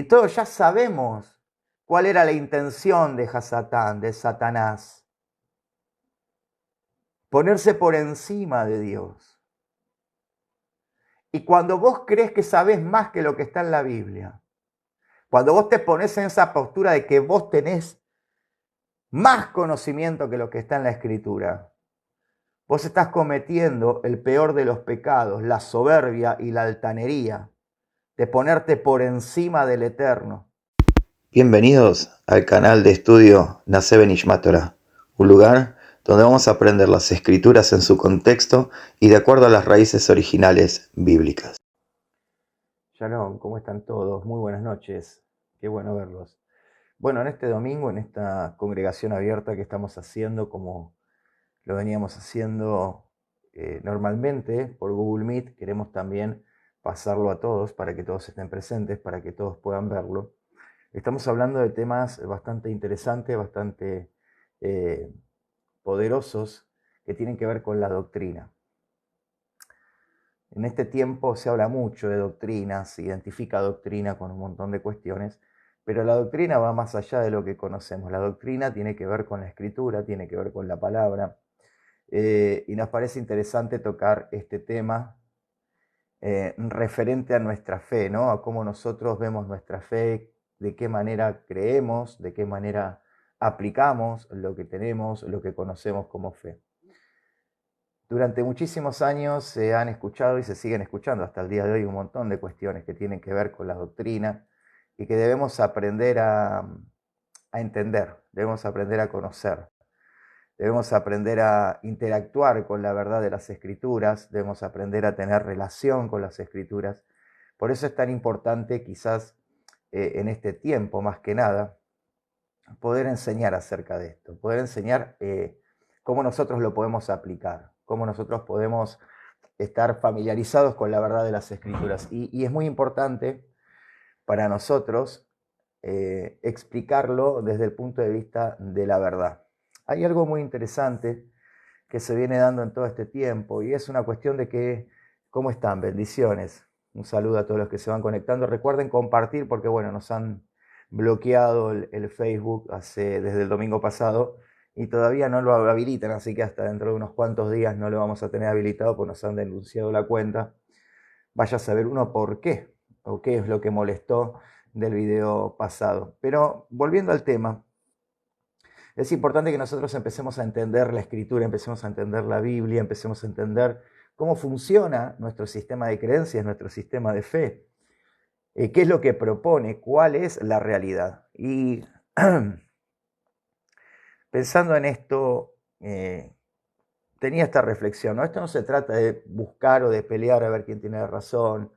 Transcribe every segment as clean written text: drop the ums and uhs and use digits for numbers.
Y todos ya sabemos cuál era la intención de Hasatán, de Satanás. Ponerse por encima de Dios. Y cuando vos crees que sabés más que lo que está en la Biblia, cuando vos te pones en esa postura de que vos tenés más conocimiento que lo que está en la Escritura, vos estás cometiendo el peor de los pecados, la soberbia y la altanería, de ponerte por encima del Eterno. Bienvenidos al canal de estudio Naseh Benishmat Torah, un lugar donde vamos a aprender las escrituras en su contexto y de acuerdo a las raíces originales bíblicas. Shalom, ¿cómo están todos? Muy buenas noches, qué bueno verlos. Bueno, en este domingo, en esta congregación abierta que estamos haciendo, como lo veníamos haciendo normalmente por Google Meet, queremos también pasarlo a todos para que todos estén presentes, para que todos puedan verlo. Estamos hablando de temas bastante interesantes, bastante poderosos, que tienen que ver con la doctrina. En este tiempo se habla mucho de doctrina, se identifica doctrina con un montón de cuestiones, pero la doctrina va más allá de lo que conocemos. La doctrina tiene que ver con la escritura, tiene que ver con la palabra, y nos parece interesante tocar este tema referente a nuestra fe, ¿no? A cómo nosotros vemos nuestra fe, de qué manera creemos, de qué manera aplicamos lo que tenemos, lo que conocemos como fe. Durante muchísimos años se han escuchado y se siguen escuchando hasta el día de hoy un montón de cuestiones que tienen que ver con la doctrina y que debemos aprender a entender, debemos aprender a conocer, debemos aprender a interactuar con la verdad de las escrituras, debemos aprender a tener relación con las escrituras. Por eso es tan importante quizás en este tiempo más que nada poder enseñar acerca de esto, poder enseñar cómo nosotros lo podemos aplicar, cómo nosotros podemos estar familiarizados con la verdad de las escrituras. Y es muy importante para nosotros explicarlo desde el punto de vista de la verdad. Hay algo muy interesante que se viene dando en todo este tiempo y es una cuestión de que, ¿cómo están? Bendiciones. Un saludo a todos los que se van conectando. Recuerden compartir porque, bueno, nos han bloqueado el Facebook desde el domingo pasado y todavía no lo habilitan, así que hasta dentro de unos cuantos días no lo vamos a tener habilitado porque nos han denunciado la cuenta. Vaya a saber uno por qué o qué es lo que molestó del video pasado. Pero volviendo al tema, es importante que nosotros empecemos a entender la escritura, empecemos a entender la Biblia, empecemos a entender cómo funciona nuestro sistema de creencias, nuestro sistema de fe, qué es lo que propone, cuál es la realidad. Y pensando en esto, tenía esta reflexión, ¿no? Esto no se trata de buscar o de pelear a ver quién tiene razón,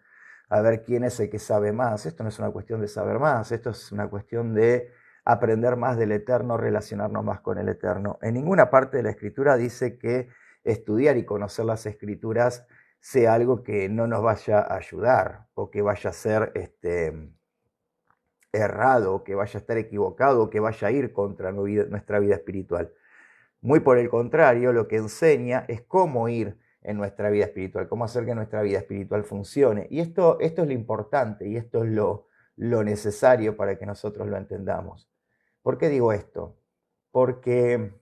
a ver quién es el que sabe más. Esto no es una cuestión de saber más, esto es una cuestión de aprender más del Eterno, relacionarnos más con el Eterno. En ninguna parte de la Escritura dice que estudiar y conocer las Escrituras sea algo que no nos vaya a ayudar o que vaya a ser errado, o que vaya a estar equivocado, o que vaya a ir contra nuestra vida espiritual. Muy por el contrario, lo que enseña es cómo ir en nuestra vida espiritual, cómo hacer que nuestra vida espiritual funcione. Y esto es lo importante y esto es lo necesario para que nosotros lo entendamos. ¿Por qué digo esto? Porque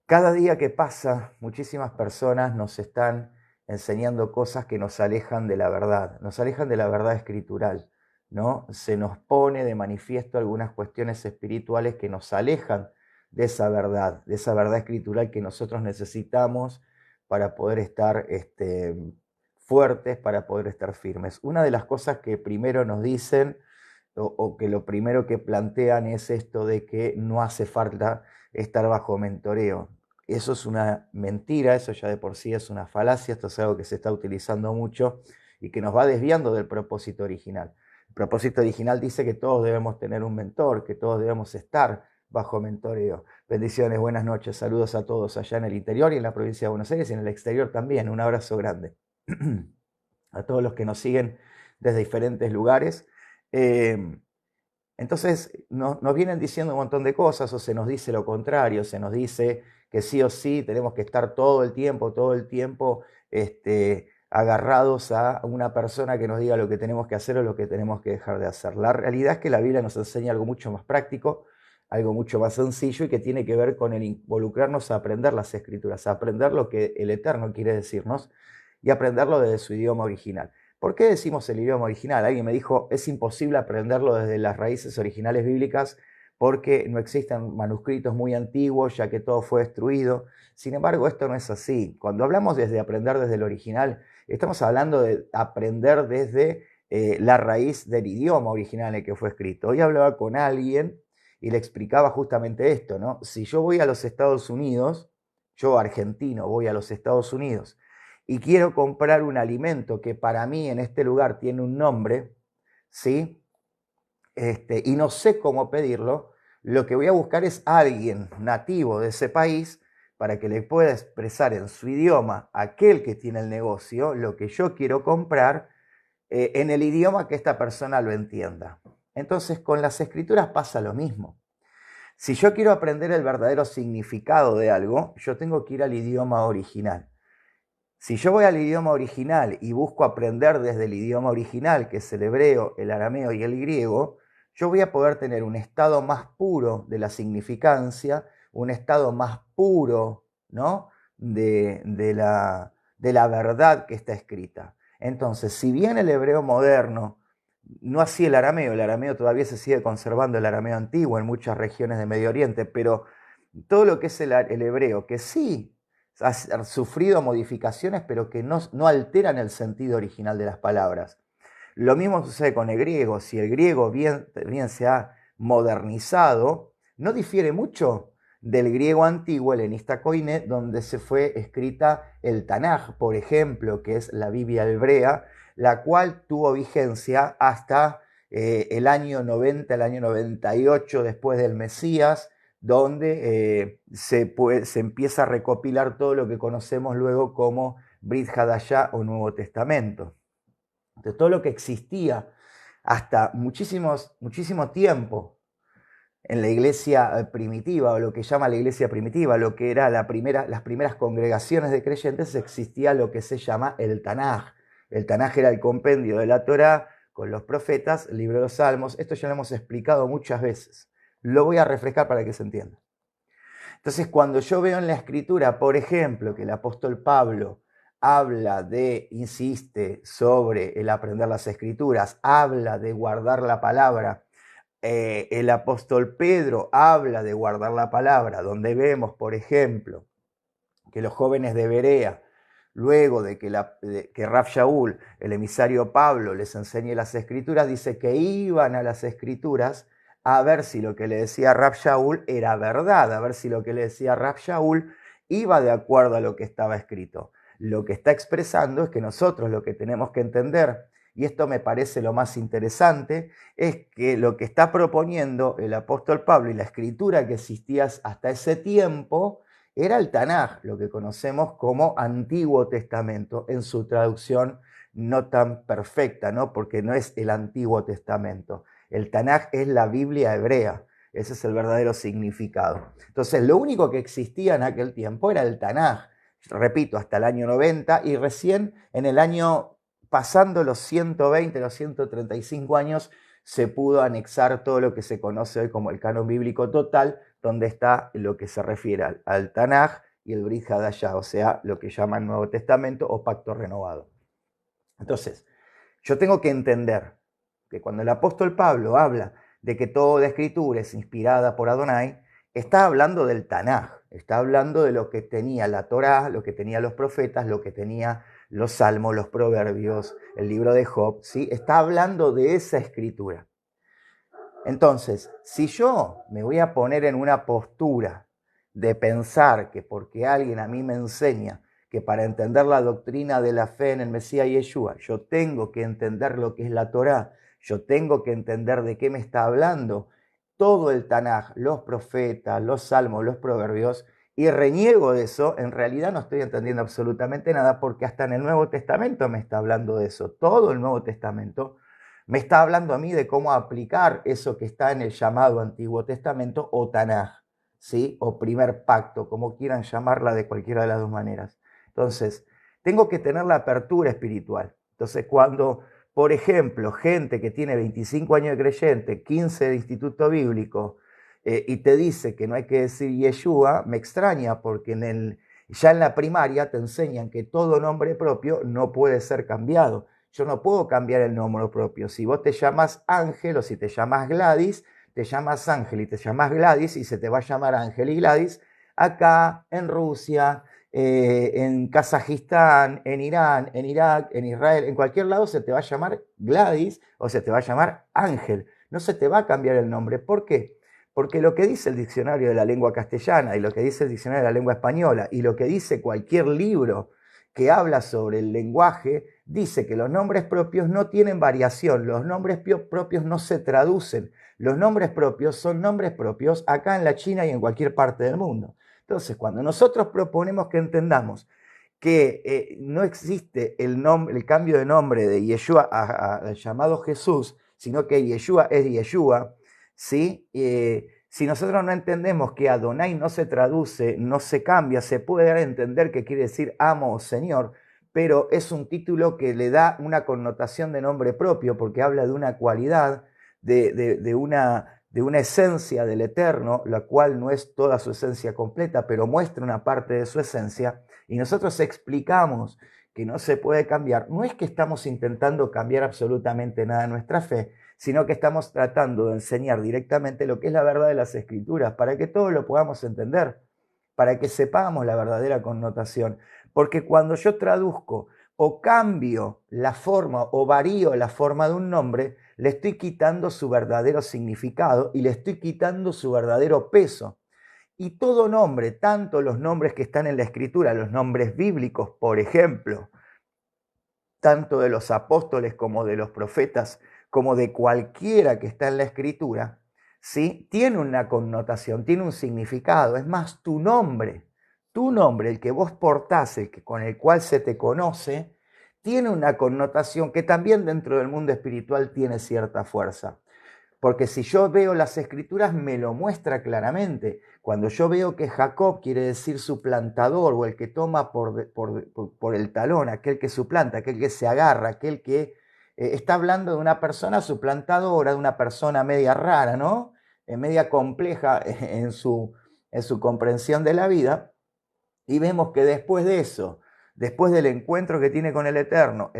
cada día que pasa, muchísimas personas nos están enseñando cosas que nos alejan de la verdad, nos alejan de la verdad escritural, ¿no? Se nos pone de manifiesto algunas cuestiones espirituales que nos alejan de esa verdad escritural que nosotros necesitamos para poder estar fuertes, para poder estar firmes. Una de las cosas que primero nos dicen o que lo primero que plantean es esto de que no hace falta estar bajo mentoreo. Eso es una mentira, eso ya de por sí es una falacia, esto es algo que se está utilizando mucho y que nos va desviando del propósito original. El propósito original dice que todos debemos tener un mentor, que todos debemos estar bajo mentoreo. Bendiciones, buenas noches, saludos a todos allá en el interior y en la provincia de Buenos Aires y en el exterior también. Un abrazo grande a todos los que nos siguen desde diferentes lugares. Entonces nos vienen diciendo un montón de cosas o se nos dice lo contrario, se nos dice que sí o sí tenemos que estar todo el tiempo agarrados a una persona que nos diga lo que tenemos que hacer o lo que tenemos que dejar de hacer. La realidad es que la Biblia nos enseña algo mucho más práctico, algo mucho más sencillo y que tiene que ver con el involucrarnos a aprender las Escrituras, a aprender lo que el Eterno quiere decirnos y aprenderlo desde su idioma original. ¿Por qué decimos el idioma original? Alguien me dijo, es imposible aprenderlo desde las raíces originales bíblicas porque no existen manuscritos muy antiguos, ya que todo fue destruido. Sin embargo, esto no es así. Cuando hablamos desde aprender desde el original, estamos hablando de aprender desde la raíz del idioma original en el que fue escrito. Hoy hablaba con alguien y le explicaba justamente esto, ¿no? Si yo voy a los Estados Unidos, yo argentino voy a los Estados Unidos y quiero comprar un alimento que para mí en este lugar tiene un nombre, ¿sí? Y no sé cómo pedirlo, lo que voy a buscar es alguien nativo de ese país para que le pueda expresar en su idioma aquel que tiene el negocio lo que yo quiero comprar en el idioma que esta persona lo entienda. Entonces con las escrituras pasa lo mismo. Si yo quiero aprender el verdadero significado de algo, yo tengo que ir al idioma original. Si yo voy al idioma original y busco aprender desde el idioma original, que es el hebreo, el arameo y el griego, yo voy a poder tener un estado más puro de la significancia, un estado más puro, ¿no? de la verdad que está escrita. Entonces, si bien el hebreo moderno, no así el arameo todavía se sigue conservando el arameo antiguo en muchas regiones de Medio Oriente, pero todo lo que es el hebreo, que sí ha sufrido modificaciones, pero que no alteran el sentido original de las palabras. Lo mismo sucede con el griego. Si el griego bien se ha modernizado, no difiere mucho del griego antiguo, helenista koiné, donde se fue escrita el Tanaj, por ejemplo, que es la Biblia hebrea, la cual tuvo vigencia hasta el año 90, el año 98 después del Mesías, donde se empieza a recopilar todo lo que conocemos luego como Brit Hadashah o Nuevo Testamento. De todo lo que existía hasta muchísimo tiempo en la iglesia primitiva, o lo que llama la iglesia primitiva, lo que era las primeras congregaciones de creyentes, existía lo que se llama el Tanaj. El Tanaj era el compendio de la Torá con los profetas, el libro de los Salmos. Esto ya lo hemos explicado muchas veces. Lo voy a refrescar para que se entienda. Entonces, cuando yo veo en la Escritura, por ejemplo, que el apóstol Pablo insiste sobre el aprender las Escrituras, habla de guardar la palabra, el apóstol Pedro habla de guardar la palabra, donde vemos, por ejemplo, que los jóvenes de Berea, luego de que Rab Shaul, el emisario Pablo, les enseñe las Escrituras, dice que iban a las Escrituras a ver si lo que le decía Rab Shaul era verdad, a ver si lo que le decía Rab Shaul iba de acuerdo a lo que estaba escrito. Lo que está expresando es que nosotros lo que tenemos que entender, y esto me parece lo más interesante, es que lo que está proponiendo el apóstol Pablo y la escritura que existía hasta ese tiempo era el Tanaj, lo que conocemos como Antiguo Testamento, en su traducción no tan perfecta, ¿no? Porque no es el Antiguo Testamento. El Tanaj es la Biblia hebrea. Ese es el verdadero significado. Entonces, lo único que existía en aquel tiempo era el Tanaj. Repito, hasta el año 90, y recién en el año, pasando los 120, los 135 años, se pudo anexar todo lo que se conoce hoy como el canon bíblico total, donde está lo que se refiere al Tanaj y el Brit Hadashah, o sea, lo que llaman Nuevo Testamento o Pacto Renovado. Entonces, yo tengo que entender que cuando el apóstol Pablo habla de que toda escritura es inspirada por Adonai, está hablando del Tanaj, está hablando de lo que tenía la Torá, lo que tenía los profetas, lo que tenía los salmos, los proverbios, el libro de Job, ¿sí? Está hablando de esa escritura. Entonces, si yo me voy a poner en una postura de pensar que porque alguien a mí me enseña que para entender la doctrina de la fe en el Mesías Yeshua, yo tengo que entender lo que es la Torá, yo tengo que entender de qué me está hablando todo el Tanaj, los profetas, los salmos, los proverbios, y reniego de eso, en realidad no estoy entendiendo absolutamente nada, porque hasta en el Nuevo Testamento me está hablando de eso. Todo el Nuevo Testamento me está hablando a mí de cómo aplicar eso que está en el llamado Antiguo Testamento o Tanaj, ¿sí? O primer pacto, como quieran llamarla de cualquiera de las dos maneras. Entonces, tengo que tener la apertura espiritual. Entonces, cuando, por ejemplo, gente que tiene 25 años de creyente, 15 de instituto bíblico, y te dice que no hay que decir Yeshua, me extraña porque ya en la primaria te enseñan que todo nombre propio no puede ser cambiado. Yo no puedo cambiar el nombre propio. Si vos te llamas Ángel o si te llamas Gladys, te llamas Ángel y te llamas Gladys y se te va a llamar Ángel y Gladys acá en Rusia, en Kazajistán, en Irán, en Irak, en Israel, en cualquier lado se te va a llamar Gladys o se te va a llamar Ángel. No se te va a cambiar el nombre. ¿Por qué? Porque lo que dice el diccionario de la lengua castellana y lo que dice el diccionario de la lengua española y lo que dice cualquier libro que habla sobre el lenguaje, dice que los nombres propios no tienen variación, los nombres propios no se traducen, los nombres propios son nombres propios acá en la China y en cualquier parte del mundo. Entonces, cuando nosotros proponemos que entendamos que no existe el cambio de nombre de Yeshua al llamado Jesús, sino que Yeshua es Yeshua, ¿sí? Si nosotros no entendemos que Adonai no se traduce, no se cambia, se puede dar a entender que quiere decir amo o señor, pero es un título que le da una connotación de nombre propio porque habla de una cualidad, de una esencia del Eterno, la cual no es toda su esencia completa, pero muestra una parte de su esencia, y nosotros explicamos que no se puede cambiar. No es que estamos intentando cambiar absolutamente nada en nuestra fe, sino que estamos tratando de enseñar directamente lo que es la verdad de las Escrituras, para que todos lo podamos entender, para que sepamos la verdadera connotación. Porque cuando yo traduzco o cambio la forma o varío la forma de un nombre, le estoy quitando su verdadero significado y le estoy quitando su verdadero peso. Y todo nombre, tanto los nombres que están en la Escritura, los nombres bíblicos, por ejemplo, tanto de los apóstoles como de los profetas, como de cualquiera que está en la Escritura, ¿sí? Tiene una connotación, tiene un significado. Es más, tu nombre, el que vos portás, con el cual se te conoce, tiene una connotación que también dentro del mundo espiritual tiene cierta fuerza. Porque si yo veo las Escrituras, me lo muestra claramente. Cuando yo veo que Jacob quiere decir suplantador o el que toma por el talón, aquel que suplanta, aquel que se agarra, aquel que está hablando de una persona suplantadora, de una persona media rara, ¿no? Media compleja en su comprensión de la vida. Y vemos que después de eso, después del encuentro que tiene con el Eterno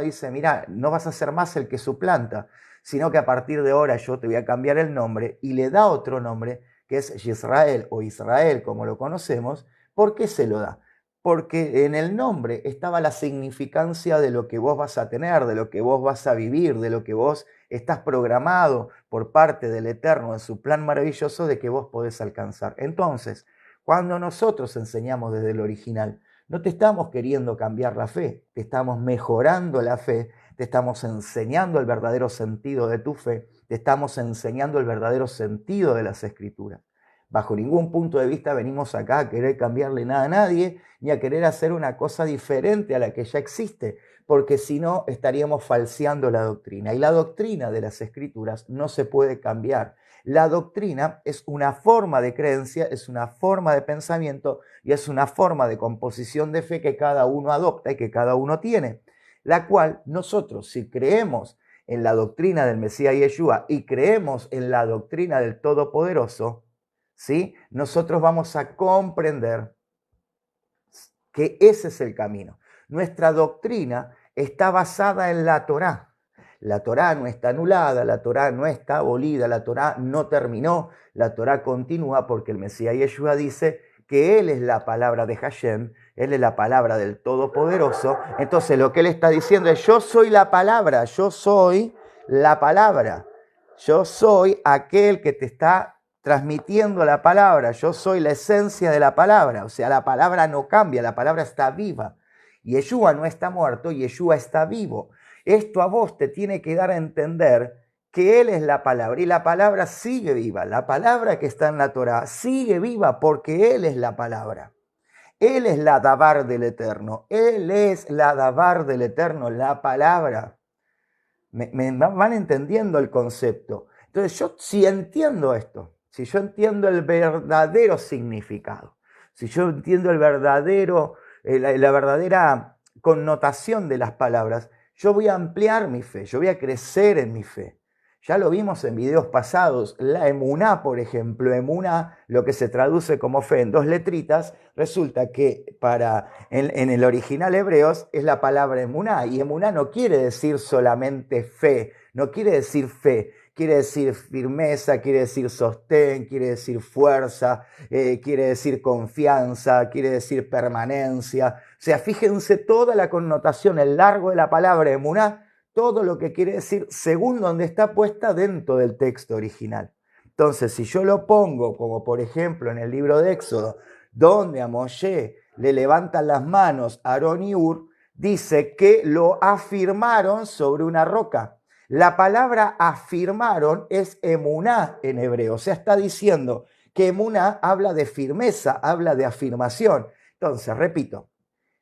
dice, mira, no vas a ser más el que suplanta, sino que a partir de ahora yo te voy a cambiar el nombre, y le da otro nombre, que es Yisrael o Israel, como lo conocemos. ¿Por qué se lo da? Porque en el nombre estaba la significancia de lo que vos vas a tener, de lo que vos vas a vivir, de lo que vos estás programado por parte del Eterno en su plan maravilloso de que vos podés alcanzar. Entonces, cuando nosotros enseñamos desde el original, no te estamos queriendo cambiar la fe, te estamos mejorando la fe, te estamos enseñando el verdadero sentido de tu fe, te estamos enseñando el verdadero sentido de las Escrituras. Bajo ningún punto de vista venimos acá a querer cambiarle nada a nadie, ni a querer hacer una cosa diferente a la que ya existe, porque si no estaríamos falseando la doctrina. Y la doctrina de las Escrituras no se puede cambiar. La doctrina es una forma de creencia, es una forma de pensamiento y es una forma de composición de fe que cada uno adopta y que cada uno tiene, la cual nosotros, si creemos en la doctrina del Mesías Yeshua y creemos en la doctrina del Todopoderoso, ¿sí? Nosotros vamos a comprender que ese es el camino. Nuestra doctrina está basada en la Torá. La Torá no está anulada, la Torá no está abolida, la Torá no terminó, la Torá continúa porque el Mesías Yeshua dice que Él es la palabra de Hashem, Él es la palabra del Todopoderoso. Entonces lo que Él está diciendo es, yo soy la palabra, yo soy la palabra, yo soy aquel que te está transmitiendo la palabra, yo soy la esencia de la palabra. O sea, la palabra no cambia, la palabra está viva. Yeshua no está muerto, Yeshua está vivo. Esto a vos te tiene que dar a entender que Él es la palabra y la palabra sigue viva. La palabra que está en la Torá sigue viva porque Él es la palabra. Él es la Dabar del Eterno. Él es la Dabar del Eterno, la palabra. ¿Me van entendiendo el concepto? Entonces yo si entiendo esto, si yo entiendo el verdadero significado, si yo entiendo el verdadero, la verdadera connotación de las palabras, yo voy a ampliar mi fe, yo voy a crecer en mi fe. Ya lo vimos en videos pasados, la emuná, por ejemplo, emuná, lo que se traduce como fe en 2 letritas, resulta que en el original hebreos es la palabra emuná, y emuná no quiere decir solamente fe, no quiere decir fe, quiere decir firmeza, quiere decir sostén, quiere decir fuerza, quiere decir confianza, quiere decir permanencia. O sea, fíjense toda la connotación, el largo de la palabra emuná, todo lo que quiere decir según donde está puesta dentro del texto original. Entonces, si yo lo pongo, como por ejemplo en el libro de Éxodo, donde a Moshe le levantan las manos Aarón y Hur, dice que lo afirmaron sobre una roca. La palabra afirmaron es emuná en hebreo, o sea, está diciendo que emuná habla de firmeza, habla de afirmación. Entonces, repito,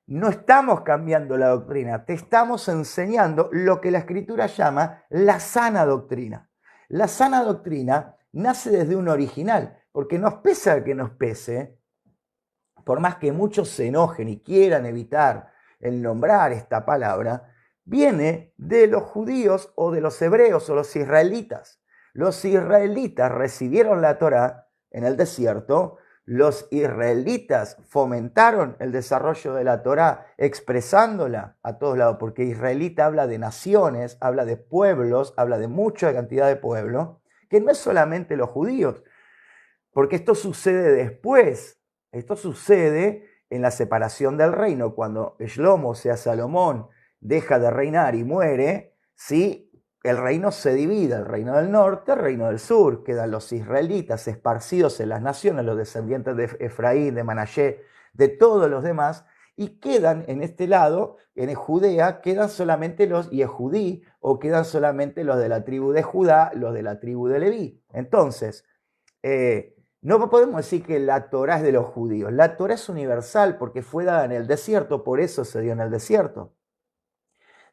no estamos cambiando la doctrina, te estamos enseñando lo que la Escritura llama la sana doctrina. La sana doctrina nace desde un original, porque nos pesa que nos pese, por más que muchos se enojen y quieran evitar el nombrar esta palabra, viene de los judíos o de los hebreos o los israelitas. Los israelitas recibieron la Torá en el desierto. Los israelitas fomentaron el desarrollo de la Torá expresándola a todos lados, porque israelita habla de naciones, habla de pueblos, habla de mucha cantidad de pueblos, que no es solamente los judíos, porque esto sucede después, esto sucede en la separación del reino, cuando Shlomo, o sea Salomón, deja de reinar y muere, ¿sí? El reino se divide, el reino del norte, el reino del sur, quedan los israelitas esparcidos en las naciones, los descendientes de Efraín, de Manashe, de todos los demás, y quedan en este lado, en Judea, quedan solamente los Yehudí, o quedan solamente los de la tribu de Judá, los de la tribu de Leví. Entonces, no podemos decir que la Torá es de los judíos, la Torá es universal porque fue dada en el desierto, por eso se dio en el desierto.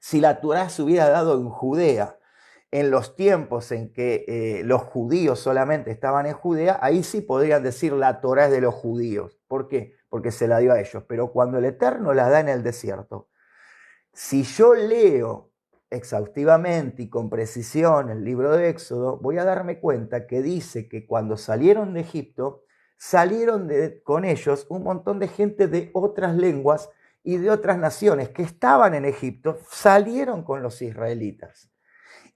Si la Torá se hubiera dado en Judea, en los tiempos en que los judíos solamente estaban en Judea, ahí sí podrían decir la Torá es de los judíos. ¿Por qué? Porque se la dio a ellos. Pero cuando el Eterno la da en el desierto, si yo leo exhaustivamente y con precisión el libro de Éxodo, voy a darme cuenta que dice que cuando salieron de Egipto, salieron con ellos un montón de gente de otras lenguas y de otras naciones que estaban en Egipto, salieron con los israelitas.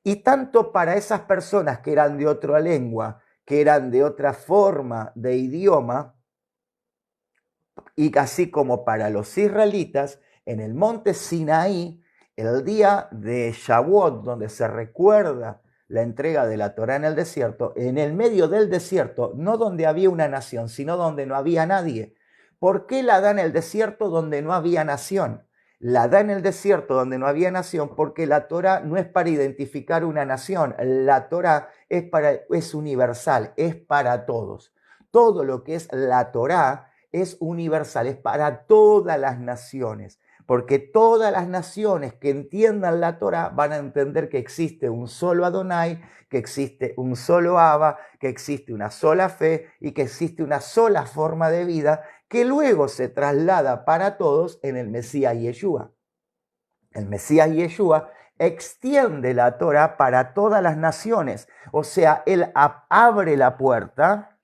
Y tanto para esas personas que eran de otra lengua, que eran de otra forma de idioma, y así como para los israelitas, en el monte Sinaí, el día de Shavuot, donde se recuerda la entrega de la Torá en el desierto, en el medio del desierto, no donde había una nación, sino donde no había nadie. ¿Por qué la da en el desierto donde no había nación? La da en el desierto donde no había nación porque la Torá no es para identificar una nación, la Torá es universal, es para todos. Todo lo que es la Torá es universal, es para todas las naciones, porque todas las naciones que entiendan la Torá van a entender que existe un solo Adonai, que existe un solo Abba, que existe una sola fe y que existe una sola forma de vida que luego se traslada para todos en el Mesías Yeshua. El Mesías Yeshua extiende la Torá para todas las naciones, o sea, él abre la puerta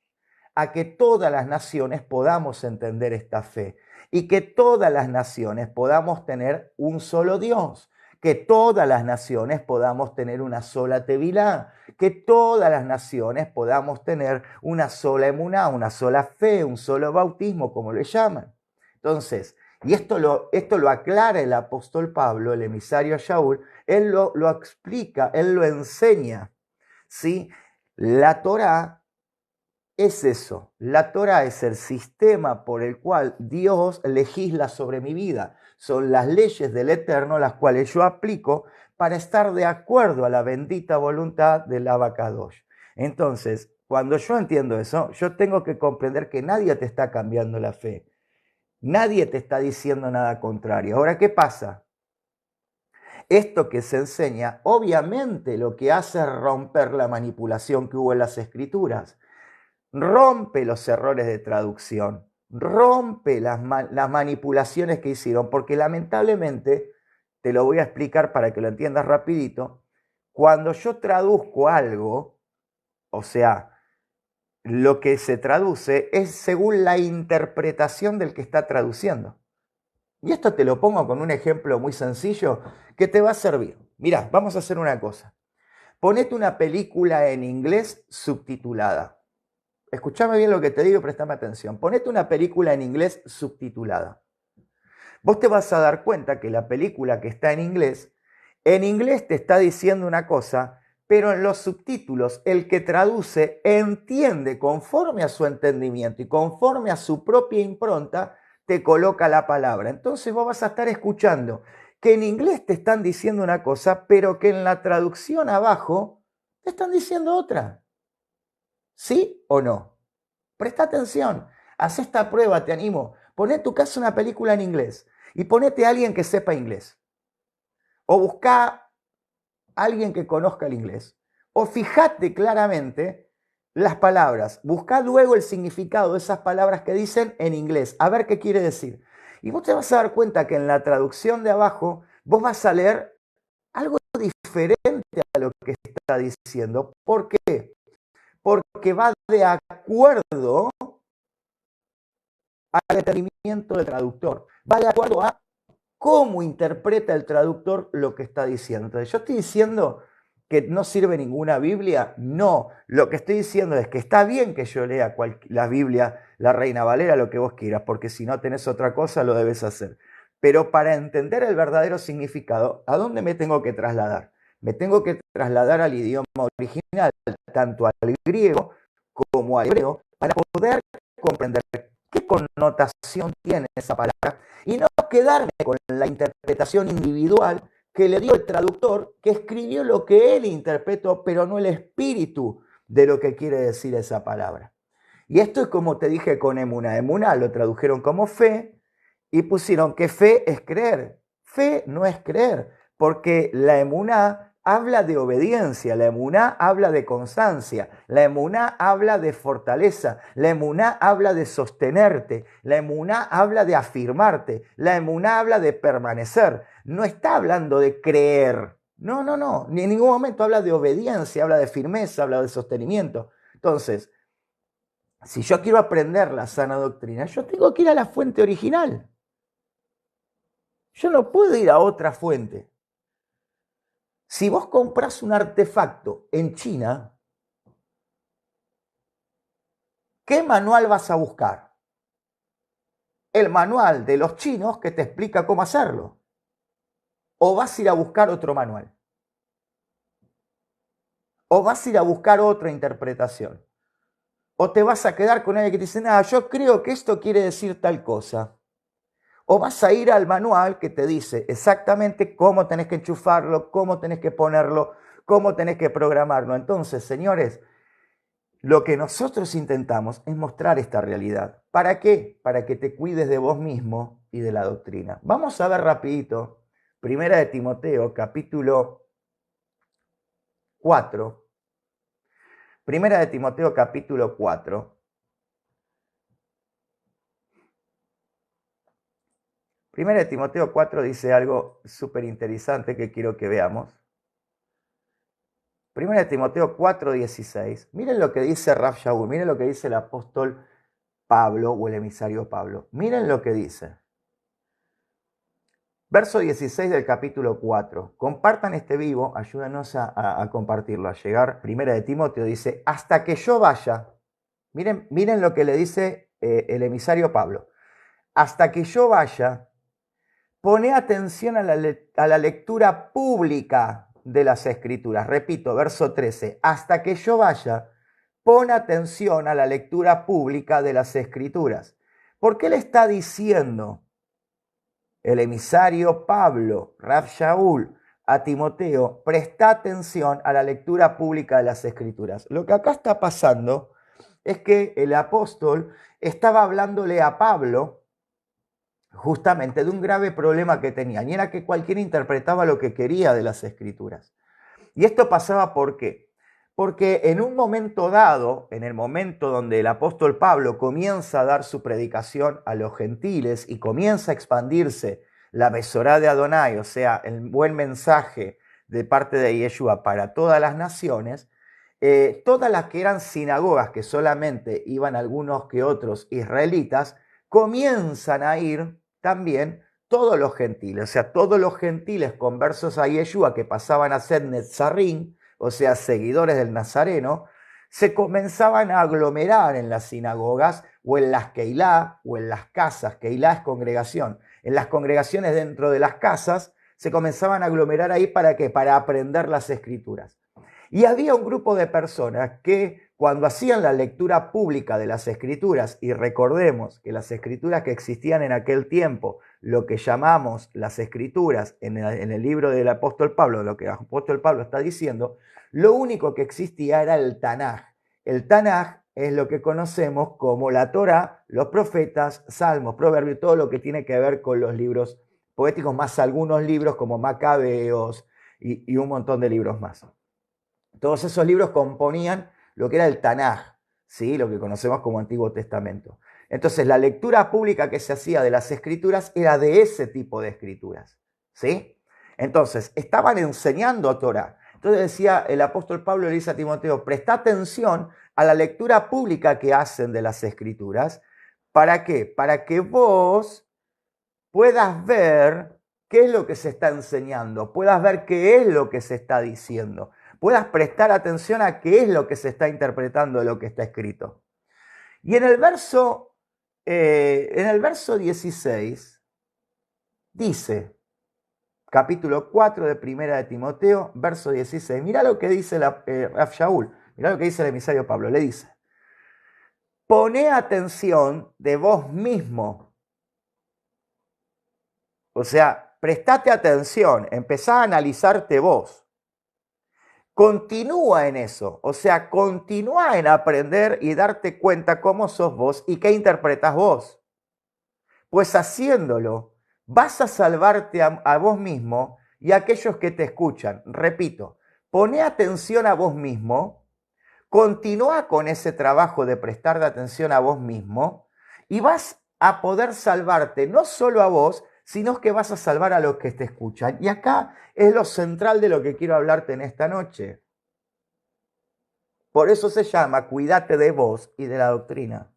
a que todas las naciones podamos entender esta fe y que todas las naciones podamos tener un solo Dios, que todas las naciones podamos tener una sola Tevilá, que todas las naciones podamos tener una sola emuná, una sola fe, un solo bautismo, como le llaman. Entonces, y esto lo aclara el apóstol Pablo, el emisario Shaul, él lo explica, él lo enseña, ¿sí? La Torá es eso, la Torá es el sistema por el cual Dios legisla sobre mi vida. Son las leyes del Eterno las cuales yo aplico para estar de acuerdo a la bendita voluntad del Abacadosh. Entonces, cuando yo entiendo eso, yo tengo que comprender que nadie te está cambiando la fe. Nadie te está diciendo nada contrario. Ahora, ¿qué pasa? Esto que se enseña, obviamente lo que hace es romper la manipulación que hubo en las Escrituras. Rompe los errores de traducción, rompe las manipulaciones que hicieron, porque lamentablemente, te lo voy a explicar para que lo entiendas rapidito, cuando yo traduzco algo, o sea, lo que se traduce es según la interpretación del que está traduciendo. Y esto te lo pongo con un ejemplo muy sencillo que te va a servir. Mirá, vamos a hacer una cosa. Ponete una película en inglés subtitulada. Escuchame bien lo que te digo y prestame atención. Ponete una película en inglés subtitulada. Vos te vas a dar cuenta que la película que está en inglés te está diciendo una cosa, pero en los subtítulos el que traduce entiende conforme a su entendimiento y conforme a su propia impronta, te coloca la palabra. Entonces vos vas a estar escuchando que en inglés te están diciendo una cosa, pero que en la traducción abajo te están diciendo otra. ¿Sí o no? Presta atención, haz esta prueba, te animo. Poné en tu casa una película en inglés y ponete a alguien que sepa inglés. O busca a alguien que conozca el inglés. O fíjate claramente las palabras. Busca luego el significado de esas palabras que dicen en inglés. A ver qué quiere decir. Y vos te vas a dar cuenta que en la traducción de abajo vos vas a leer algo diferente a lo que está diciendo. ¿Por qué? Porque va de acuerdo al entendimiento del traductor. Va de acuerdo a cómo interpreta el traductor lo que está diciendo. Entonces, yo estoy diciendo que no sirve ninguna Biblia. No, lo que estoy diciendo es que está bien que yo lea la Biblia, la Reina Valera, lo que vos quieras, porque si no tenés otra cosa, lo debes hacer. Pero para entender el verdadero significado, ¿a dónde me tengo que trasladar? Me tengo que trasladar al idioma original, tanto al griego como al hebreo, para poder comprender qué connotación tiene esa palabra y no quedarme con la interpretación individual que le dio el traductor, que escribió lo que él interpretó, pero no el espíritu de lo que quiere decir esa palabra. Y esto es como te dije con emuná. Emuná lo tradujeron como fe y pusieron que fe es creer. Fe no es creer, porque la emuná habla de obediencia, la emuná habla de constancia, la emuná habla de fortaleza, la emuná habla de sostenerte, la emuná habla de afirmarte, la emuná habla de permanecer. No está hablando de creer. No, no, no. Ni en ningún momento habla de obediencia, habla de firmeza, habla de sostenimiento. Entonces, si yo quiero aprender la sana doctrina, yo tengo que ir a la fuente original. Yo no puedo ir a otra fuente. Si vos compras un artefacto en China, ¿qué manual vas a buscar? El manual de los chinos que te explica cómo hacerlo. ¿O vas a ir a buscar otro manual? ¿O vas a ir a buscar otra interpretación? ¿O te vas a quedar con alguien que te dice, nada, yo creo que esto quiere decir tal cosa? O vas a ir al manual que te dice exactamente cómo tenés que enchufarlo, cómo tenés que ponerlo, cómo tenés que programarlo. Entonces, señores, lo que nosotros intentamos es mostrar esta realidad. ¿Para qué? Para que te cuides de vos mismo y de la doctrina. Vamos a ver rapidito, Primera de Timoteo, capítulo 4. Primera de Timoteo, capítulo 4. Primera de Timoteo 4 dice algo súper interesante que quiero que veamos. Primera de Timoteo 4:16. Miren lo que dice Rav Shaul, miren lo que dice el apóstol Pablo o el emisario Pablo. Miren lo que dice. Verso 16 del capítulo 4. Compartan este vivo, ayúdenos a compartirlo, a llegar. Primera de Timoteo dice, hasta que yo vaya. Miren lo que le dice el emisario Pablo. Hasta que yo vaya, pone atención a la lectura pública de las Escrituras. Repito, verso 13. Hasta que yo vaya, pon atención a la lectura pública de las Escrituras. ¿Por qué le está diciendo el emisario Pablo, Rav Shaul, a Timoteo? Presta atención a la lectura pública de las Escrituras. Lo que acá está pasando es que el apóstol estaba hablándole a Pablo justamente de un grave problema que tenían, y era que cualquiera interpretaba lo que quería de las Escrituras. Y esto pasaba ¿por qué? Porque en un momento dado, en el momento donde el apóstol Pablo comienza a dar su predicación a los gentiles y comienza a expandirse la Besorá de Adonai, o sea, el buen mensaje de parte de Yeshua para todas las naciones, todas las que eran sinagogas, que solamente iban algunos que otros israelitas, comienzan a ir también todos los gentiles, o sea, todos los gentiles conversos a Yeshua que pasaban a ser Netzarim, o sea, seguidores del Nazareno, se comenzaban a aglomerar en las sinagogas o en las Keilah o en las casas. Keilah es congregación. En las congregaciones dentro de las casas se comenzaban a aglomerar ahí ¿para qué? Para aprender las escrituras. Y había un grupo de personas que cuando hacían la lectura pública de las escrituras, y recordemos que las escrituras que existían en aquel tiempo, lo que llamamos las escrituras en el libro del apóstol Pablo, lo que el apóstol Pablo está diciendo, lo único que existía era el Tanaj. El Tanaj es lo que conocemos como la Torá, los profetas, salmos, proverbios, todo lo que tiene que ver con los libros poéticos, más algunos libros como Macabeos y un montón de libros más. Todos esos libros componían lo que era el Tanaj, ¿sí? Lo que conocemos como Antiguo Testamento. Entonces, la lectura pública que se hacía de las escrituras era de ese tipo de escrituras, ¿sí? Entonces, estaban enseñando Torah. Entonces decía el apóstol Pablo, le dice a Timoteo, presta atención a la lectura pública que hacen de las escrituras. ¿Para qué? Para que vos puedas ver qué es lo que se está enseñando, puedas ver qué es lo que se está diciendo, puedas prestar atención a qué es lo que se está interpretando de lo que está escrito. Y en el verso 16 dice, capítulo 4 de Primera de Timoteo, verso 16, mirá lo que dice Raf Shaul, mirá lo que dice el emisario Pablo, le dice, poné atención de vos mismo. O sea, prestate atención, empezá a analizarte vos. Continúa en eso, o sea, continúa en aprender y darte cuenta cómo sos vos y qué interpretás vos. Pues haciéndolo, vas a salvarte a vos mismo y a aquellos que te escuchan. Repito, poné atención a vos mismo, continúa con ese trabajo de prestar atención a vos mismo y vas a poder salvarte no solo a vos, sino que vas a salvar a los que te escuchan. Y acá es lo central de lo que quiero hablarte en esta noche. Por eso se llama cuídate de vos y de la doctrina.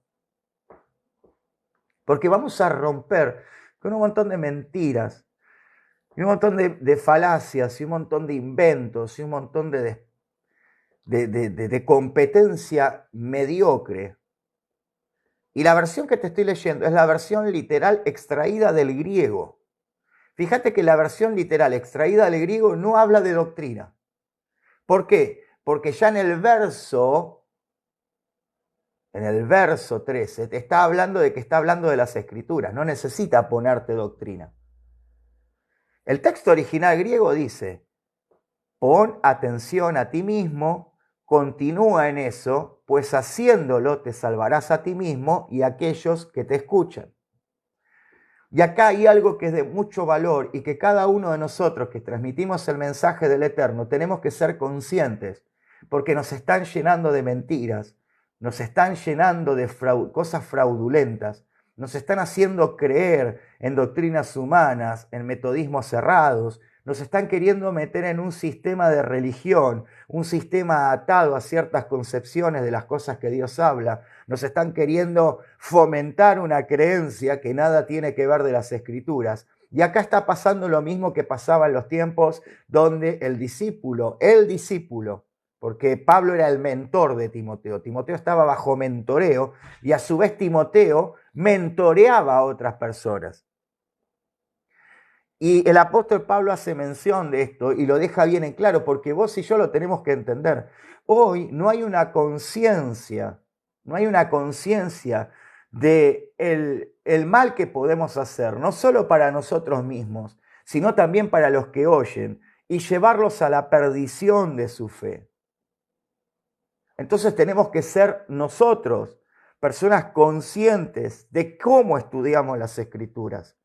Porque vamos a romper con un montón de mentiras, y un montón de falacias, y un montón de inventos, y un montón de competencia mediocre. Y la versión que te estoy leyendo es la versión literal extraída del griego. Fíjate que la versión literal extraída del griego no habla de doctrina. ¿Por qué? Porque ya en el verso 13, te está hablando de que está hablando de las escrituras. No necesita ponerte doctrina. El texto original griego dice, pon atención a ti mismo, continúa en eso, pues haciéndolo te salvarás a ti mismo y a aquellos que te escuchan. Y acá hay algo que es de mucho valor y que cada uno de nosotros que transmitimos el mensaje del Eterno tenemos que ser conscientes, porque nos están llenando de mentiras, nos están llenando de cosas fraudulentas, nos están haciendo creer en doctrinas humanas, en metodismos cerrados, nos están queriendo meter en un sistema de religión, un sistema atado a ciertas concepciones de las cosas que Dios habla. Nos están queriendo fomentar una creencia que nada tiene que ver de las escrituras. Y acá está pasando lo mismo que pasaba en los tiempos donde el discípulo, porque Pablo era el mentor de Timoteo. Timoteo estaba bajo mentoreo y a su vez Timoteo mentoreaba a otras personas. Y el apóstol Pablo hace mención de esto y lo deja bien en claro, porque vos y yo lo tenemos que entender. Hoy no hay una conciencia, de el mal que podemos hacer, no solo para nosotros mismos, sino también para los que oyen, y llevarlos a la perdición de su fe. Entonces tenemos que ser nosotros, personas conscientes de cómo estudiamos las Escrituras,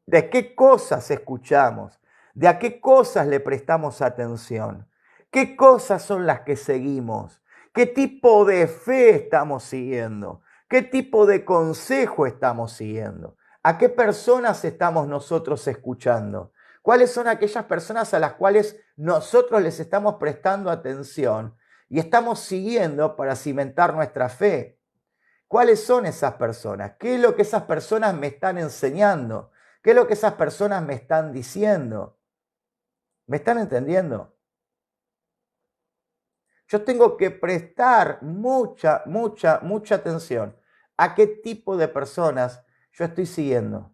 de qué cosas escuchamos, de a qué cosas le prestamos atención, ¿Qué cosas son las que seguimos? ¿Qué tipo de fe estamos siguiendo? ¿Qué tipo de consejo estamos siguiendo? ¿A qué personas estamos nosotros escuchando? ¿Cuáles son aquellas personas a las cuales nosotros les estamos prestando atención y estamos siguiendo para cimentar nuestra fe? ¿Cuáles son esas personas? ¿Qué es lo que esas personas me están enseñando? ¿Qué es lo que esas personas me están diciendo? ¿Me están entendiendo? Yo tengo que prestar mucha atención a qué tipo de personas yo estoy siguiendo.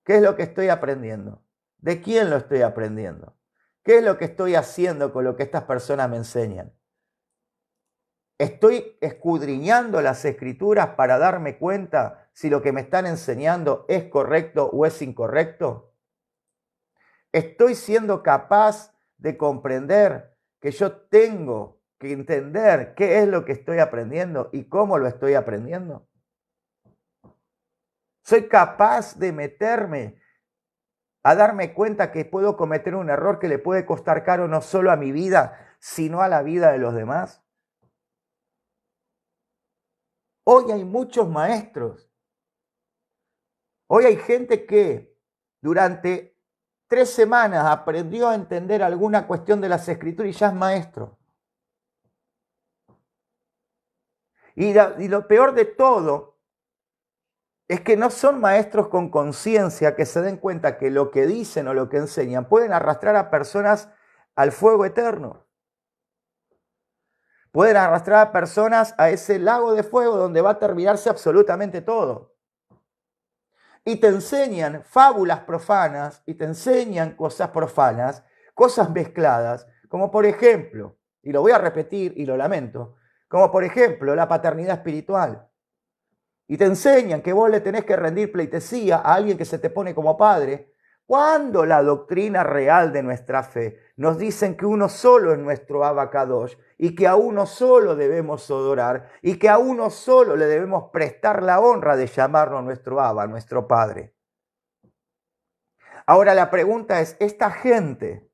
¿Qué es lo que estoy aprendiendo? ¿De quién lo estoy aprendiendo? ¿Qué es lo que estoy haciendo con lo que estas personas me enseñan? ¿Estoy escudriñando las escrituras para darme cuenta si lo que me están enseñando es correcto o es incorrecto? ¿Estoy siendo capaz de comprender que yo tengo que entender qué es lo que estoy aprendiendo y cómo lo estoy aprendiendo? ¿Soy capaz de meterme a darme cuenta que puedo cometer un error que le puede costar caro no solo a mi vida, sino a la vida de los demás? Hoy hay muchos maestros. Hoy hay gente que durante 3 semanas aprendió a entender alguna cuestión de las escrituras y ya es maestro. Y lo peor de todo es que no son maestros con conciencia que se den cuenta que lo que dicen o lo que enseñan pueden arrastrar a personas al fuego eterno. Pueden arrastrar a personas a ese lago de fuego donde va a terminarse absolutamente todo. Y te enseñan fábulas profanas y te enseñan cosas profanas, cosas mezcladas, como por ejemplo, y lo voy a repetir y lo lamento, como por ejemplo la paternidad espiritual. Y te enseñan que vos le tenés que rendir pleitesía a alguien que se te pone como padre, cuando la doctrina real de nuestra fe nos dicen que uno solo es nuestro Abacadosh y que a uno solo debemos adorar y que a uno solo le debemos prestar la honra de llamarnos nuestro Abba, nuestro Padre. Ahora la pregunta es, ¿esta gente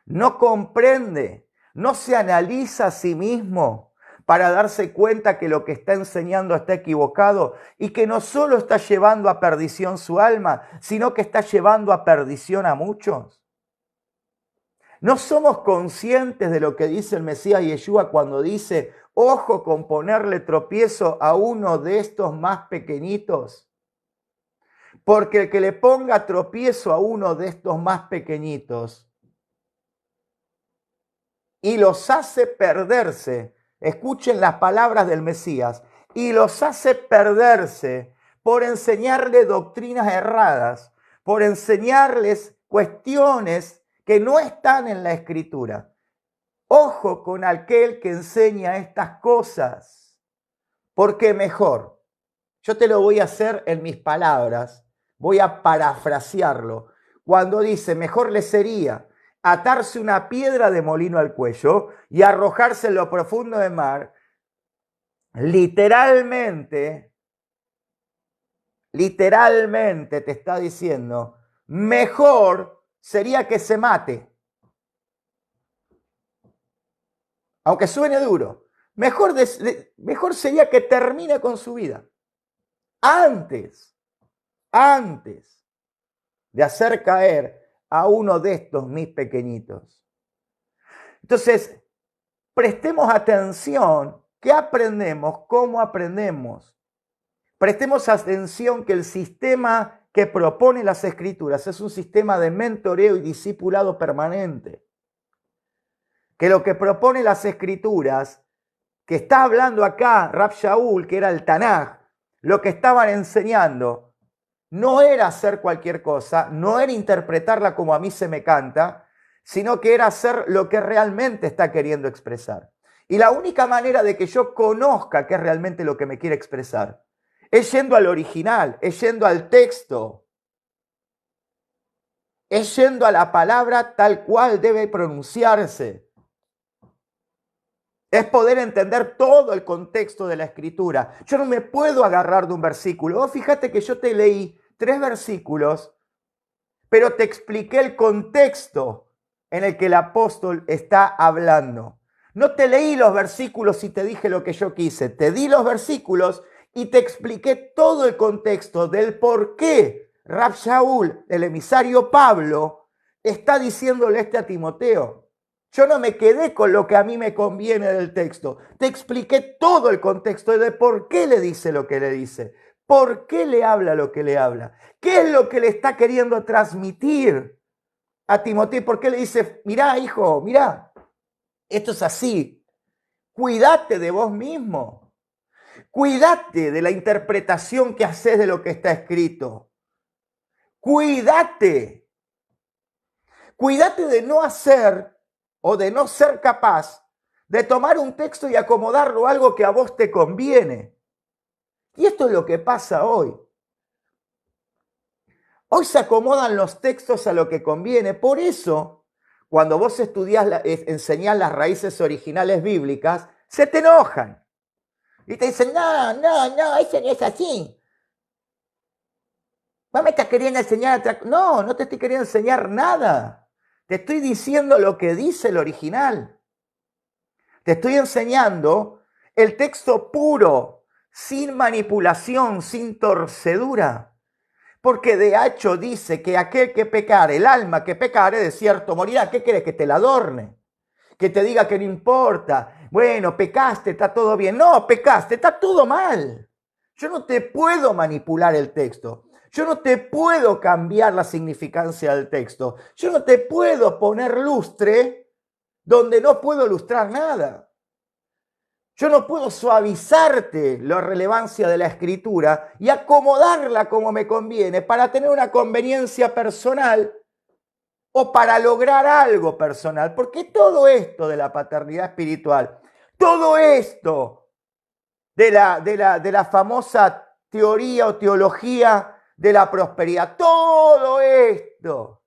no comprende, no se analiza a sí mismo para darse cuenta que lo que está enseñando está equivocado y que no solo está llevando a perdición su alma, sino que está llevando a perdición a muchos? ¿No somos conscientes de lo que dice el Mesías Yeshua cuando dice, ojo con ponerle tropiezo a uno de estos más pequeñitos? Porque el que le ponga tropiezo a uno de estos más pequeñitos y los hace perderse, escuchen las palabras del Mesías, y los hace perderse por enseñarle doctrinas erradas, por enseñarles cuestiones que no están en la Escritura. Ojo con aquel que enseña estas cosas, porque mejor, yo te lo voy a hacer en mis palabras, voy a parafrasearlo, cuando dice, mejor le sería atarse una piedra de molino al cuello y arrojarse en lo profundo del mar, literalmente te está diciendo, mejor sería que se mate. Aunque suene duro, mejor sería que termine con su vida. Antes de hacer caer a uno de estos mis pequeñitos. Entonces, prestemos atención. ¿Qué aprendemos? ¿Cómo aprendemos? Prestemos atención que el sistema que propone las Escrituras es un sistema de mentoreo y discipulado permanente. Que lo que propone las Escrituras, que está hablando acá Rab Shaul, que era el Tanaj, lo que estaban enseñando no era hacer cualquier cosa, no era interpretarla como a mí se me canta, sino que era hacer lo que realmente está queriendo expresar. Y la única manera de que yo conozca qué es realmente lo que me quiere expresar es yendo al original, es yendo al texto, es yendo a la palabra tal cual debe pronunciarse. Es poder entender todo el contexto de la Escritura. Yo no me puedo agarrar de un versículo. Vos fíjate que yo te leí 3 versículos, pero te expliqué el contexto en el que el apóstol está hablando. No te leí los versículos y te dije lo que yo quise. Te di los versículos y te expliqué todo el contexto del por qué Rab Shaul, el emisario Pablo, está diciéndole a Timoteo. Yo no me quedé con lo que a mí me conviene del texto. Te expliqué todo el contexto de por qué le dice lo que le dice. ¿Por qué le habla lo que le habla? ¿Qué es lo que le está queriendo transmitir a Timoteo? ¿Por qué le dice, mirá, hijo, mirá, esto es así? Cuídate de vos mismo. Cuídate de la interpretación que haces de lo que está escrito. Cuídate. Cuídate de no hacer o de no ser capaz de tomar un texto y acomodarlo a algo que a vos te conviene. Y esto es lo que pasa hoy. Hoy se acomodan los textos a lo que conviene. Por eso, cuando vos enseñás las raíces originales bíblicas, se te enojan. Y te dicen, no, eso no es así. Vos me estás queriendo enseñar otra cosa. No, no te estoy queriendo enseñar nada. Te estoy diciendo lo que dice el original. Te estoy enseñando el texto puro, sin manipulación, sin torcedura. Porque de hecho dice que aquel que pecare, el alma que pecare, de cierto morirá. ¿Qué quieres? Que te la adorne. Que te diga que no importa. Bueno, pecaste, está todo bien. No, pecaste, está todo mal. Yo no te puedo manipular el texto. Yo no te puedo cambiar la significancia del texto. Yo no te puedo poner lustre donde no puedo lustrar nada. Yo no puedo suavizarte la relevancia de la escritura y acomodarla como me conviene para tener una conveniencia personal o para lograr algo personal. Porque todo esto de la paternidad espiritual, todo esto de la famosa teoría o teología de la prosperidad, todo esto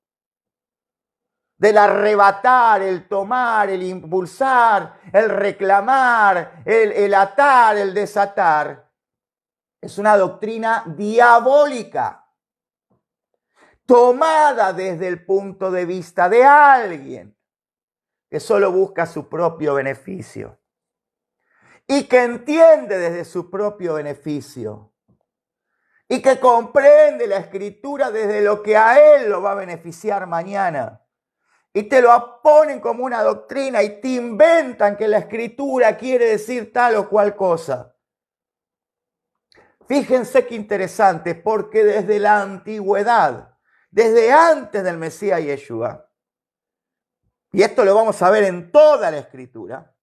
del arrebatar, el tomar, el impulsar, el reclamar, el atar, el desatar, es una doctrina diabólica, tomada desde el punto de vista de alguien que solo busca su propio beneficio y que entiende desde su propio beneficio y que comprende la escritura desde lo que a él lo va a beneficiar mañana. Y te lo ponen como una doctrina y te inventan que la escritura quiere decir tal o cual cosa. Fíjense qué interesante, porque desde la antigüedad, desde antes del Mesías Yeshua, y esto lo vamos a ver en toda la escritura,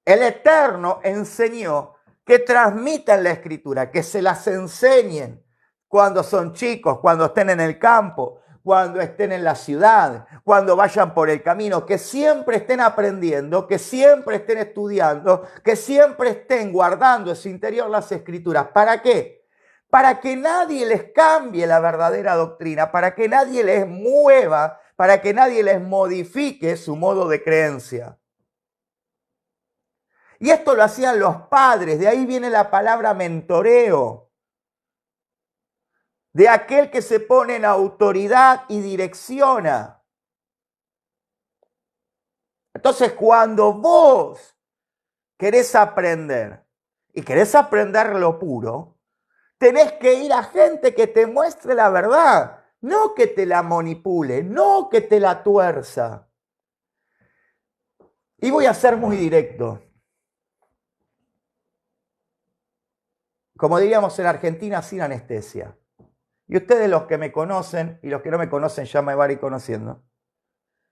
el Eterno enseñó que transmitan la escritura, que se las enseñen cuando son chicos, cuando estén en el campo, cuando estén en la ciudad, cuando vayan por el camino, que siempre estén aprendiendo, que siempre estén estudiando, que siempre estén guardando en su interior las escrituras. ¿Para qué? Para que nadie les cambie la verdadera doctrina, para que nadie les mueva, para que nadie les modifique su modo de creencia. Y esto lo hacían los padres, de ahí viene la palabra mentoreo. De aquel que se pone en autoridad y direcciona. Entonces, cuando vos querés aprender y querés aprender lo puro, tenés que ir a gente que te muestre la verdad, no que te la manipule, no que te la tuerza. Y voy a ser muy directo. Como diríamos en Argentina, sin anestesia. Y ustedes, los que me conocen y los que no me conocen, ya me van a ir conociendo.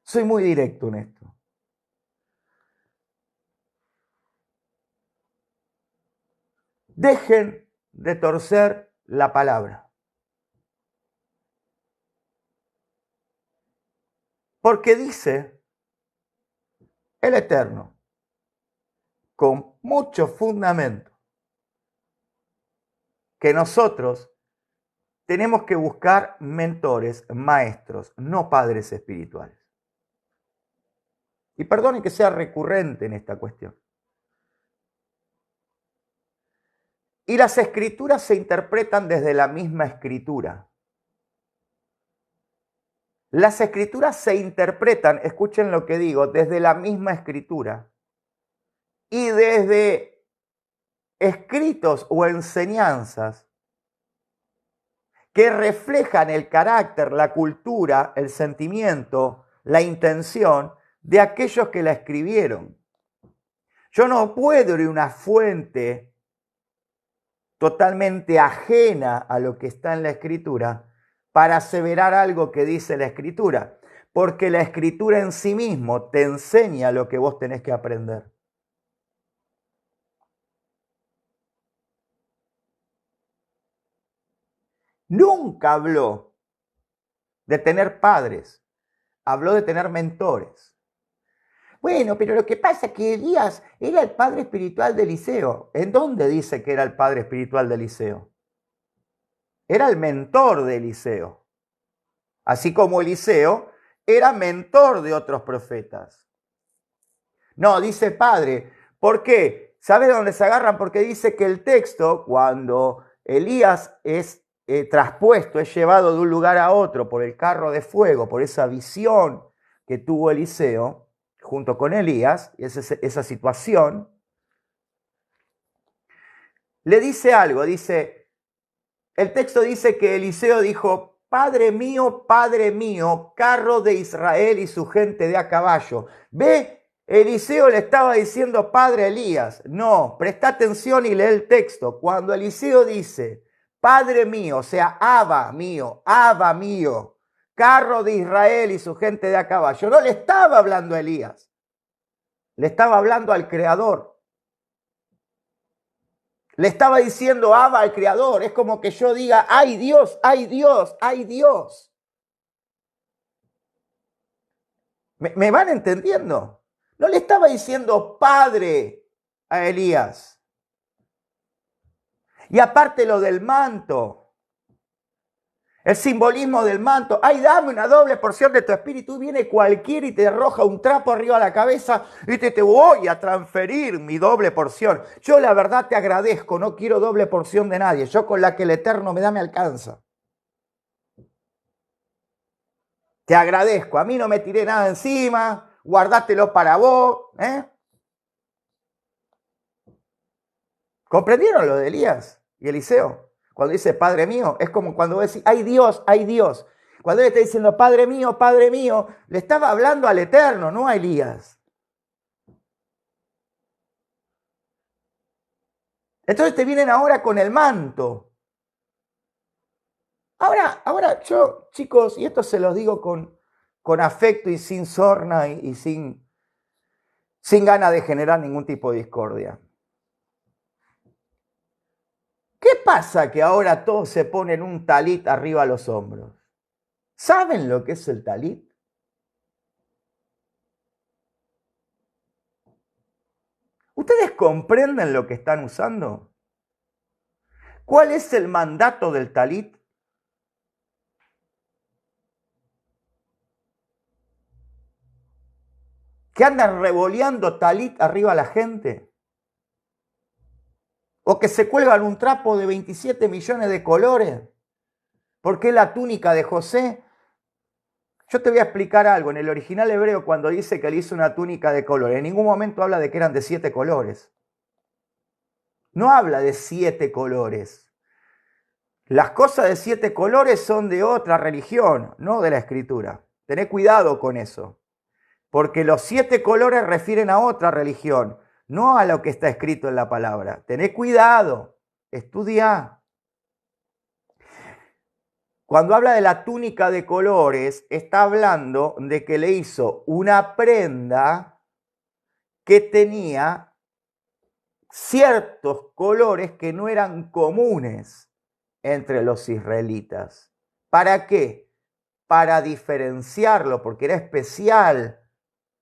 Soy muy directo en esto. Dejen de torcer la palabra. Porque dice el Eterno, con mucho fundamento, que nosotros tenemos que buscar mentores, maestros, no padres espirituales. Y perdonen que sea recurrente en esta cuestión. Y las escrituras se interpretan desde la misma escritura. Las escrituras se interpretan, escuchen lo que digo, desde la misma escritura y desde escritos o enseñanzas que reflejan el carácter, la cultura, el sentimiento, la intención de aquellos que la escribieron. Yo no puedo ir a una fuente totalmente ajena a lo que está en la escritura para aseverar algo que dice la escritura, porque la escritura en sí mismo te enseña lo que vos tenés que aprender. Nunca habló de tener padres, habló de tener mentores. Bueno, pero lo que pasa es que Elías era el padre espiritual de Eliseo. ¿En dónde dice que era el padre espiritual de Eliseo? Era el mentor de Eliseo. Así como Eliseo era mentor de otros profetas. No, dice padre. ¿Por qué? ¿Sabe dónde se agarran? Porque dice que el texto, cuando Elías es traspuesto, es llevado de un lugar a otro por el carro de fuego, por esa visión que tuvo Eliseo, junto con Elías, esa situación, le dice algo, el texto dice que Eliseo dijo, Padre mío, carro de Israel y su gente de a caballo. ¿Ve? Eliseo le estaba diciendo Padre a Elías. No, presta atención y lee el texto. Cuando Eliseo dice, Padre mío, o sea, Abba mío, carro de Israel y su gente de a caballo. No le estaba hablando a Elías, le estaba hablando al Creador. Le estaba diciendo Abba al Creador. Es como que yo diga, ¡ay Dios, ay Dios, ay Dios! ¿Me van entendiendo? No le estaba diciendo Padre a Elías. Y aparte lo del manto. El simbolismo del manto. Ay, dame una doble porción de tu espíritu. Viene cualquiera y te arroja un trapo arriba de la cabeza y te voy a transferir mi doble porción. Yo la verdad te agradezco, no quiero doble porción de nadie. Yo con la que el Eterno me da me alcanza. Te agradezco, a mí no me tiré nada encima, guardátelo para vos. ¿Comprendieron lo de Elías y Eliseo? Cuando dice Padre mío, es como cuando vos decís, ¡ay Dios, ay Dios! Cuando él está diciendo Padre mío, le estaba hablando al Eterno, no a Elías. Entonces te vienen ahora con el manto. Ahora yo, chicos, y esto se los digo con afecto y sin sorna y sin ganas de generar ningún tipo de discordia. ¿Qué pasa que ahora todos se ponen un talit arriba a los hombros? ¿Saben lo que es el talit? ¿Ustedes comprenden lo que están usando? ¿Cuál es el mandato del talit? ¿Que andan revoleando talit arriba a la gente? ¿O que se cuelgan un trapo de 27 millones de colores? ¿Por qué la túnica de José? Yo te voy a explicar algo. En el original hebreo, cuando dice que le hizo una túnica de colores, en ningún momento habla de que eran de 7 colores. No habla de 7 colores. Las cosas de 7 colores son de otra religión, no de la escritura. Tené cuidado con eso. Porque los 7 colores refieren a otra religión, no a lo que está escrito en la palabra. Tené cuidado, estudia. Cuando habla de la túnica de colores, está hablando de que le hizo una prenda que tenía ciertos colores que no eran comunes entre los israelitas. ¿Para qué? Para diferenciarlo, porque era especial,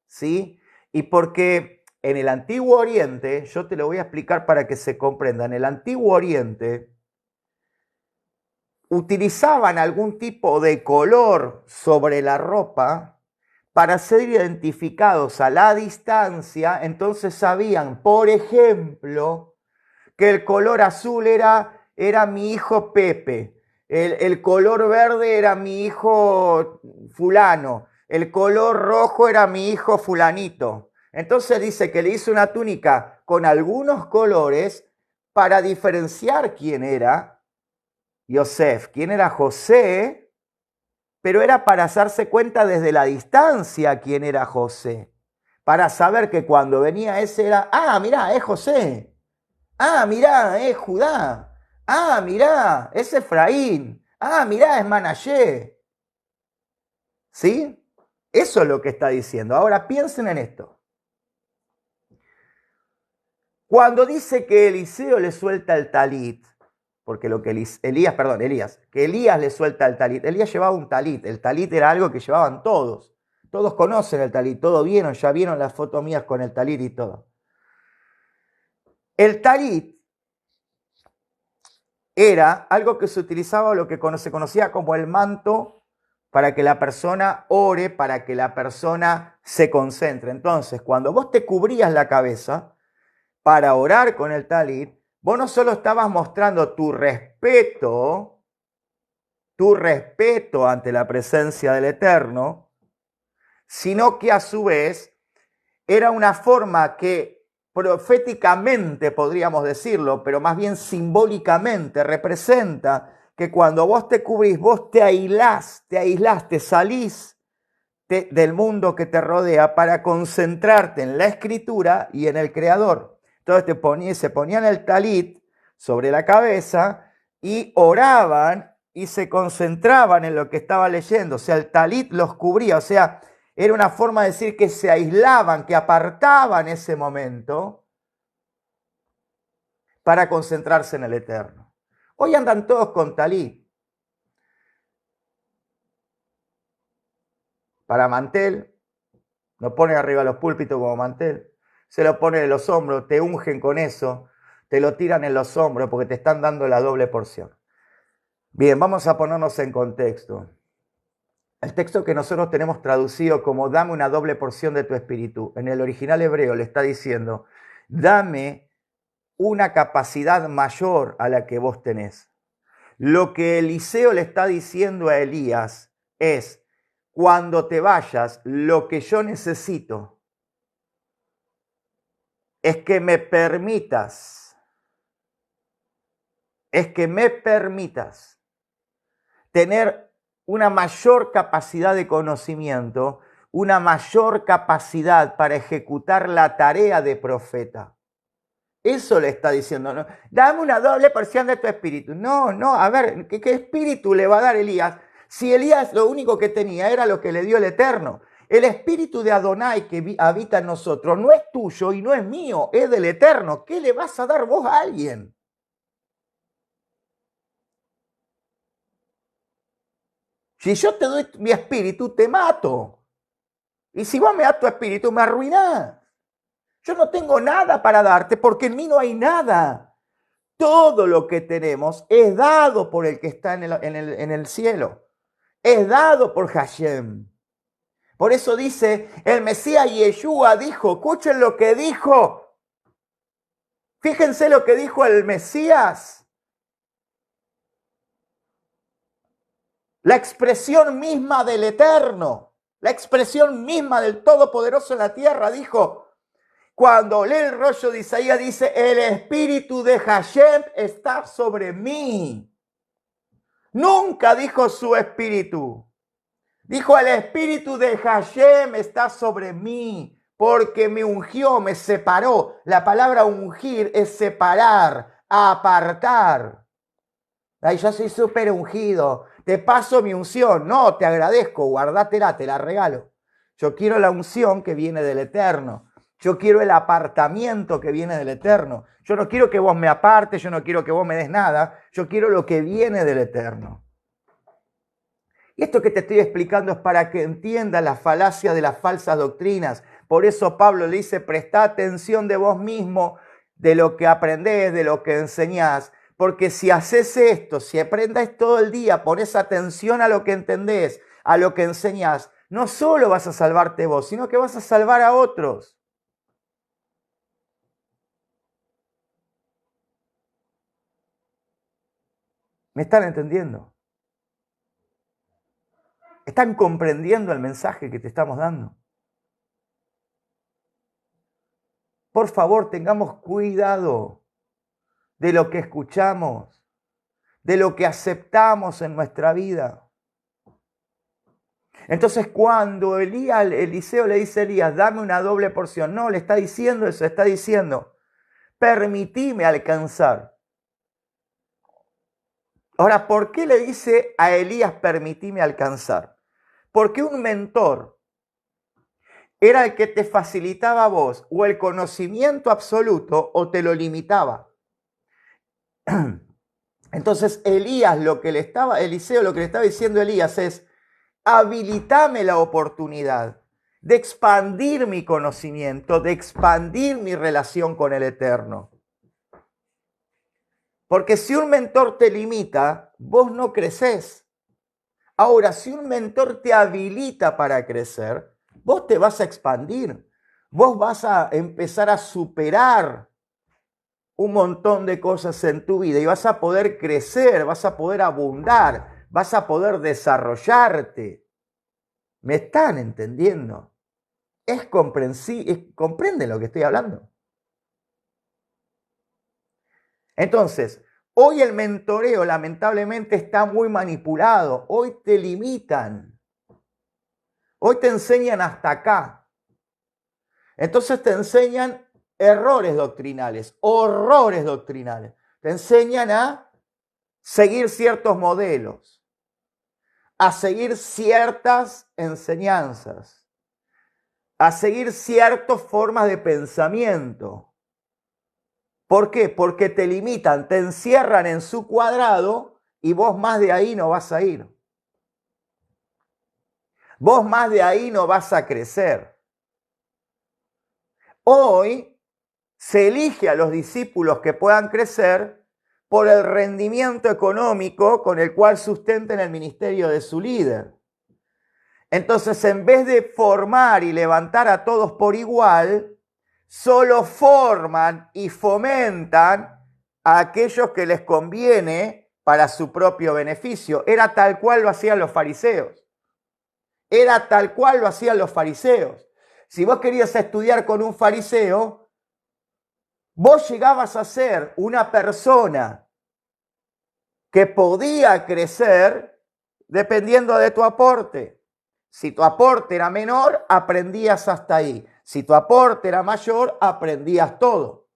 ¿sí? Y porque en el Antiguo Oriente, yo te lo voy a explicar para que se comprenda, en el Antiguo Oriente utilizaban algún tipo de color sobre la ropa para ser identificados a la distancia. Entonces sabían, por ejemplo, que el color azul era mi hijo Pepe, El color verde era mi hijo fulano, el color rojo era mi hijo fulanito. Entonces dice que le hizo una túnica con algunos colores para diferenciar quién era Yosef, quién era José, pero era para darse cuenta desde la distancia quién era José, para saber que cuando venía ese era, mirá, es José, mirá, es Judá, mirá, es Efraín, mirá, es Manashe. ¿Sí? Eso es lo que está diciendo. Ahora piensen en esto. Cuando dice que Eliseo le suelta el talit, porque lo que Elías, que Elías le suelta el talit, Elías llevaba un talit, el talit era algo que llevaban todos. Todos conocen el talit, todos vieron, ya vieron las fotos mías con el talit y todo. El talit era algo que se utilizaba, lo que se conocía como el manto, para que la persona ore, para que la persona se concentre. Entonces, cuando vos te cubrías la cabeza para orar con el talit, vos no solo estabas mostrando tu respeto ante la presencia del Eterno, sino que a su vez era una forma que proféticamente, podríamos decirlo, pero más bien simbólicamente representa que cuando vos te cubrís, vos te aislás, te salís del mundo que te rodea para concentrarte en la escritura y en el Creador. Entonces se ponían el talit sobre la cabeza y oraban y se concentraban en lo que estaba leyendo. O sea, el talit los cubría. O sea, era una forma de decir que se aislaban, que apartaban ese momento para concentrarse en el Eterno. Hoy andan todos con talit. Para mantel, lo ponen arriba de los púlpitos como mantel, se lo ponen en los hombros, te ungen con eso, te lo tiran en los hombros porque te están dando la doble porción. Bien, vamos a ponernos en contexto. El texto que nosotros tenemos traducido como dame una doble porción de tu espíritu, en el original hebreo le está diciendo, dame una capacidad mayor a la que vos tenés. Lo que Eliseo le está diciendo a Elías es, cuando te vayas, lo que yo necesito es que me permitas tener una mayor capacidad de conocimiento, una mayor capacidad para ejecutar la tarea de profeta. Eso le está diciendo, ¿no? Dame una doble porción de tu espíritu. No, a ver, ¿qué espíritu le va a dar Elías? Si Elías lo único que tenía era lo que le dio el Eterno. El espíritu de Adonai que habita en nosotros no es tuyo y no es mío, es del Eterno. ¿Qué le vas a dar vos a alguien? Si yo te doy mi espíritu, te mato. Y si vos me das tu espíritu, me arruinás. Yo no tengo nada para darte porque en mí no hay nada. Todo lo que tenemos es dado por el que está en el cielo. Es dado por Hashem. Por eso dice, el Mesías Yeshua dijo, escuchen lo que dijo. Fíjense lo que dijo el Mesías. La expresión misma del Eterno, la expresión misma del Todopoderoso en la tierra, dijo, cuando lee el rollo de Isaías, dice, el espíritu de Hashem está sobre mí. Nunca dijo su espíritu. Dijo, el espíritu de Hashem está sobre mí, porque me ungió, me separó. La palabra ungir es separar, apartar. Ay, yo soy súper ungido, te paso mi unción. No, te agradezco, guardátela, te la regalo. Yo quiero la unción que viene del Eterno. Yo quiero el apartamiento que viene del Eterno. Yo no quiero que vos me apartes, yo no quiero que vos me des nada. Yo quiero lo que viene del Eterno. Y esto que te estoy explicando es para que entiendas la falacia de las falsas doctrinas. Por eso Pablo le dice, presta atención de vos mismo, de lo que aprendés, de lo que enseñás. Porque si haces esto, si aprendes todo el día, pones atención a lo que entendés, a lo que enseñás, no solo vas a salvarte vos, sino que vas a salvar a otros. ¿Me están entendiendo? ¿Están comprendiendo el mensaje que te estamos dando? Por favor, tengamos cuidado de lo que escuchamos, de lo que aceptamos en nuestra vida. Entonces, cuando Eliseo le dice a Elías, dame una doble porción, no, le está diciendo eso, está diciendo, permitime alcanzar. Ahora, ¿por qué le dice a Elías, permitime alcanzar? Porque un mentor era el que te facilitaba a vos o el conocimiento absoluto o te lo limitaba. Entonces, Eliseo lo que le estaba diciendo a Elías es, habilitame la oportunidad de expandir mi conocimiento, de expandir mi relación con el Eterno. Porque si un mentor te limita, vos no creces. Ahora, si un mentor te habilita para crecer, vos te vas a expandir. Vos vas a empezar a superar un montón de cosas en tu vida y vas a poder crecer, vas a poder abundar, vas a poder desarrollarte. ¿Me están entendiendo? ¿Es comprensible? ¿Comprenden lo que estoy hablando? Entonces, hoy el mentoreo lamentablemente está muy manipulado. Hoy te limitan. Hoy te enseñan hasta acá. Entonces te enseñan errores doctrinales, horrores doctrinales. Te enseñan a seguir ciertos modelos, a seguir ciertas enseñanzas, a seguir ciertas formas de pensamiento. ¿Por qué? Porque te limitan, te encierran en su cuadrado y vos más de ahí no vas a ir. Vos más de ahí no vas a crecer. Hoy se elige a los discípulos que puedan crecer por el rendimiento económico con el cual sustenten el ministerio de su líder. Entonces, en vez de formar y levantar a todos por igual, solo forman y fomentan a aquellos que les conviene para su propio beneficio. Era tal cual lo hacían los fariseos. Era tal cual lo hacían los fariseos. Si vos querías estudiar con un fariseo, vos llegabas a ser una persona que podía crecer dependiendo de tu aporte. Si tu aporte era menor, aprendías hasta ahí. Si tu aporte era mayor, aprendías todo.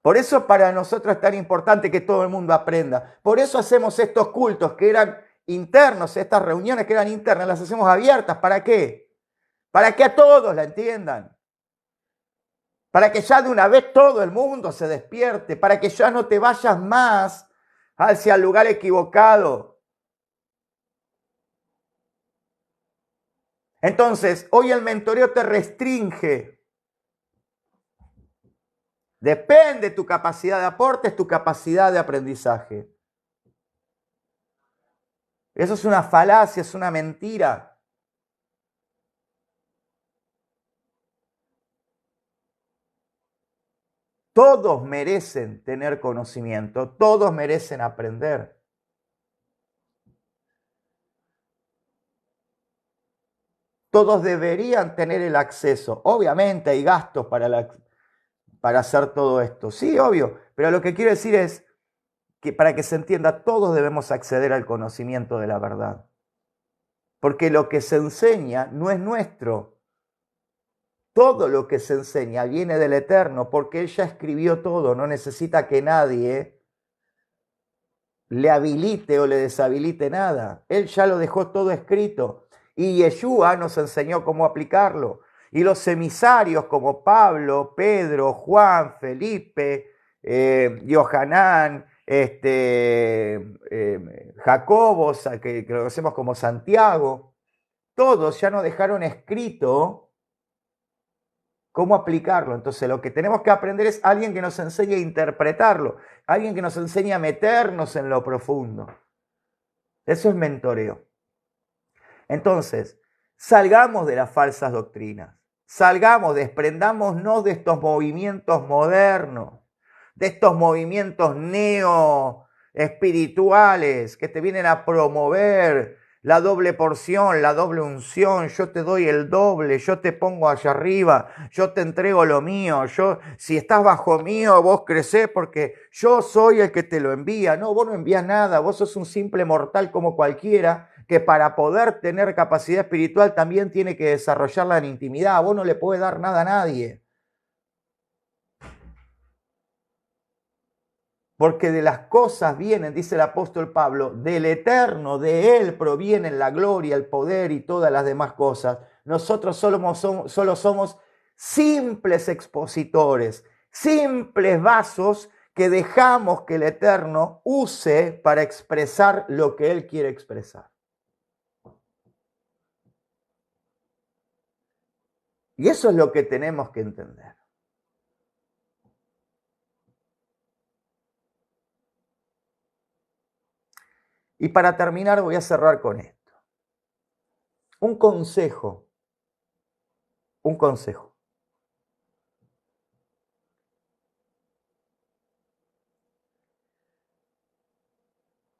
Por eso para nosotros es tan importante que todo el mundo aprenda. Por eso hacemos estos cultos que eran internos, estas reuniones que eran internas, las hacemos abiertas. ¿Para qué? Para que a todos la entiendan. Para que ya de una vez todo el mundo se despierte. Para que ya no te vayas más hacia el lugar equivocado. Entonces, hoy el mentoreo te restringe. Depende tu capacidad de aporte, es tu capacidad de aprendizaje. Eso es una falacia, es una mentira. Todos merecen tener conocimiento, todos merecen aprender. Todos deberían tener el acceso. Obviamente hay gastos para hacer todo esto. Sí, obvio. Pero lo que quiero decir es que para que se entienda, todos debemos acceder al conocimiento de la verdad. Porque lo que se enseña no es nuestro. Todo lo que se enseña viene del Eterno, porque Él ya escribió todo. No necesita que nadie le habilite o le deshabilite nada. Él ya lo dejó todo escrito. Y Yeshua nos enseñó cómo aplicarlo. Y los emisarios como Pablo, Pedro, Juan, Felipe, Yohanan, Jacobo, que lo conocemos como Santiago, todos ya nos dejaron escrito cómo aplicarlo. Entonces lo que tenemos que aprender es alguien que nos enseñe a interpretarlo, alguien que nos enseñe a meternos en lo profundo. Eso es mentoreo. Entonces, salgamos de las falsas doctrinas, desprendámonos de estos movimientos modernos, de estos movimientos neo-espirituales que te vienen a promover la doble porción, la doble unción, yo te doy el doble, yo te pongo allá arriba, yo te entrego lo mío, si estás bajo mío, vos crecés porque yo soy el que te lo envía. No, vos no envías nada, vos sos un simple mortal como cualquiera, que para poder tener capacidad espiritual también tiene que desarrollarla en intimidad. Vos no le podés dar nada a nadie. Porque de las cosas vienen, dice el apóstol Pablo, del eterno, de él provienen la gloria, el poder y todas las demás cosas. Nosotros solo somos simples expositores, simples vasos que dejamos que el eterno use para expresar lo que él quiere expresar. Y eso es lo que tenemos que entender. Y para terminar voy a cerrar con esto. Un consejo.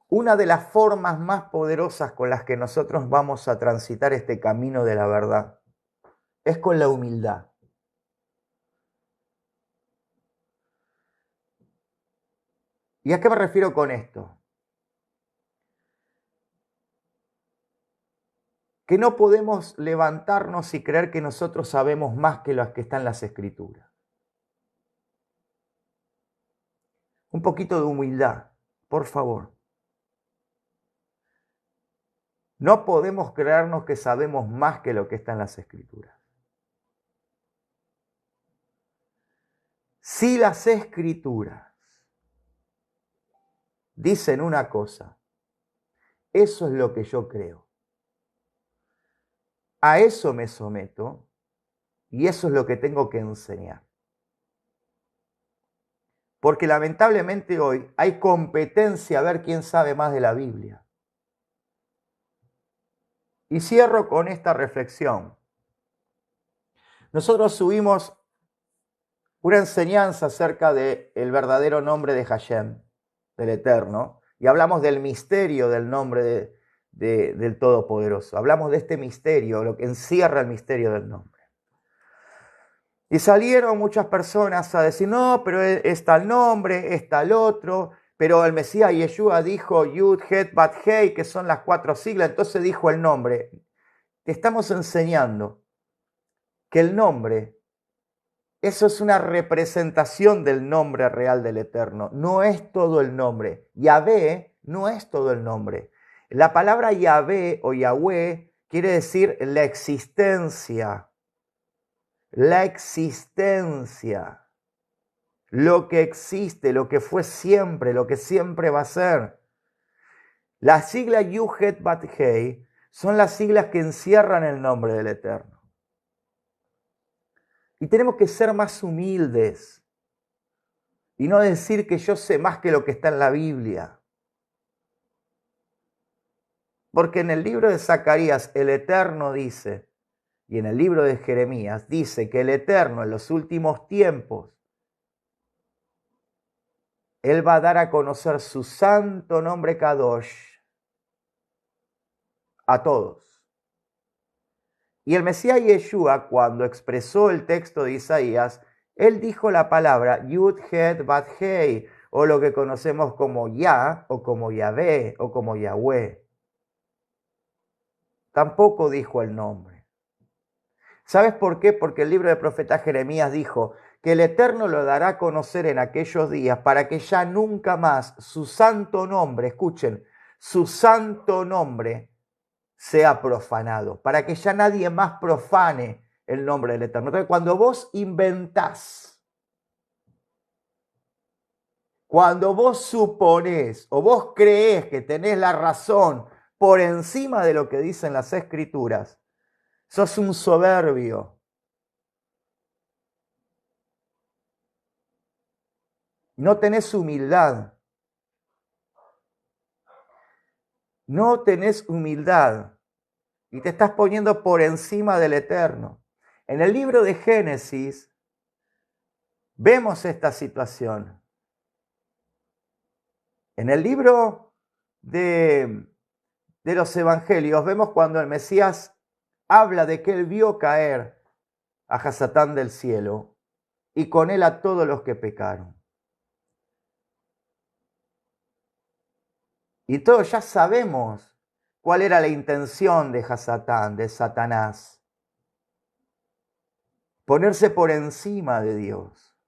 Una de las formas más poderosas con las que nosotros vamos a transitar este camino de la verdad es con la humildad. ¿Y a qué me refiero con esto? Que no podemos levantarnos y creer que nosotros sabemos más que los que están en las Escrituras. Un poquito de humildad, por favor. No podemos creernos que sabemos más que lo que está en las Escrituras. Si las Escrituras dicen una cosa, eso es lo que yo creo. A eso me someto y eso es lo que tengo que enseñar. Porque lamentablemente hoy hay competencia a ver quién sabe más de la Biblia. Y cierro con esta reflexión. Nosotros subimos una enseñanza acerca del verdadero nombre de Hashem, del Eterno, y hablamos del misterio del nombre del Todopoderoso. Hablamos de este misterio, lo que encierra el misterio del nombre. Y salieron muchas personas a decir, no, pero es tal nombre, es tal otro, pero el Mesías Yeshua dijo Yud, Het, Bat, Hei, que son las 4 siglas, entonces dijo el nombre. Te estamos enseñando que el nombre, eso es una representación del nombre real del Eterno, no es todo el nombre. Yahvé no es todo el nombre. La palabra Yahvé o Yahweh quiere decir la existencia. La existencia. Lo que existe, lo que fue siempre, lo que siempre va a ser. Las siglas Yud, Het, Bat, Hei son las siglas que encierran el nombre del Eterno. Y tenemos que ser más humildes y no decir que yo sé más que lo que está en la Biblia. Porque en el libro de Zacarías el Eterno dice, y en el libro de Jeremías dice que el Eterno en los últimos tiempos, Él va a dar a conocer su santo nombre Kadosh a todos. Y el Mesías Yeshua, cuando expresó el texto de Isaías, él dijo la palabra Yud, Het, Bat, Hei, o lo que conocemos como Yah, o como Yahvé, o como Yahweh. Tampoco dijo el nombre. ¿Sabes por qué? Porque el libro del profeta Jeremías dijo que el Eterno lo dará a conocer en aquellos días para que ya nunca más su santo nombre, escuchen, su santo nombre sea profanado, para que ya nadie más profane el nombre del Eterno. Entonces, cuando vos inventás, cuando vos suponés o vos creés que tenés la razón por encima de lo que dicen las Escrituras, sos un soberbio. No tenés humildad. No tenés humildad y te estás poniendo por encima del Eterno. En el libro de Génesis vemos esta situación. En el libro de de los evangelios vemos cuando el Mesías habla de que él vio caer a Hasatán del cielo y con él a todos los que pecaron. Y todos ya sabemos cuál era la intención de Hasatán, de Satanás. Ponerse por encima de Dios.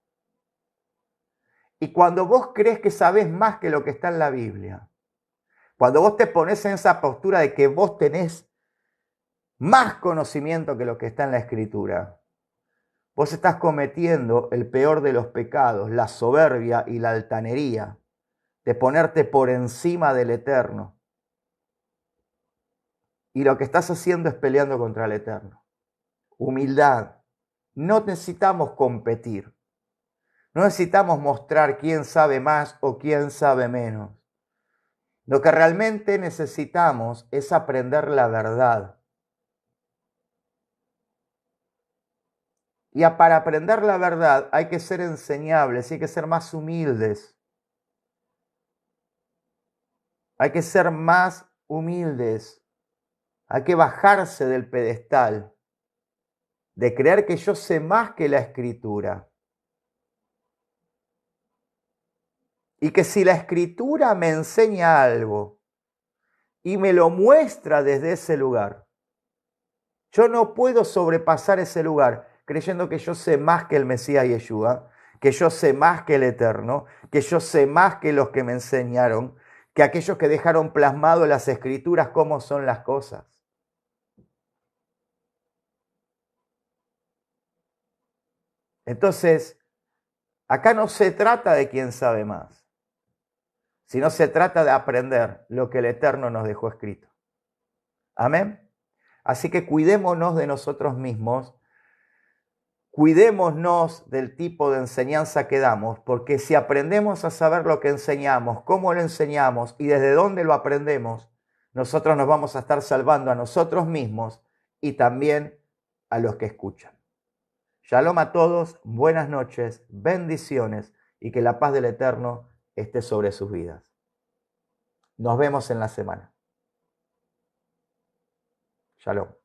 Y cuando vos crees que sabés más que lo que está en la Biblia, cuando vos te pones en esa postura de que vos tenés más conocimiento que lo que está en la Escritura, vos estás cometiendo el peor de los pecados, la soberbia y la altanería, de ponerte por encima del Eterno. Y lo que estás haciendo es peleando contra el Eterno. Humildad. No necesitamos competir. No necesitamos mostrar quién sabe más o quién sabe menos. Lo que realmente necesitamos es aprender la verdad. Y para aprender la verdad hay que ser enseñables, hay que ser más humildes. Hay que ser más humildes. Hay que bajarse del pedestal de creer que yo sé más que la Escritura. Y que si la Escritura me enseña algo y me lo muestra desde ese lugar, yo no puedo sobrepasar ese lugar creyendo que yo sé más que el Mesías Yeshua, que yo sé más que el Eterno, que yo sé más que los que me enseñaron, que aquellos que dejaron plasmado en las Escrituras cómo son las cosas. Entonces, acá no se trata de quién sabe más, sino se trata de aprender lo que el Eterno nos dejó escrito. Amén. Así que cuidémonos de nosotros mismos, cuidémonos del tipo de enseñanza que damos, porque si aprendemos a saber lo que enseñamos, cómo lo enseñamos y desde dónde lo aprendemos, nosotros nos vamos a estar salvando a nosotros mismos y también a los que escuchan. Shalom a todos, buenas noches, bendiciones y que la paz del Eterno esté sobre sus vidas. Nos vemos en la semana. Shalom.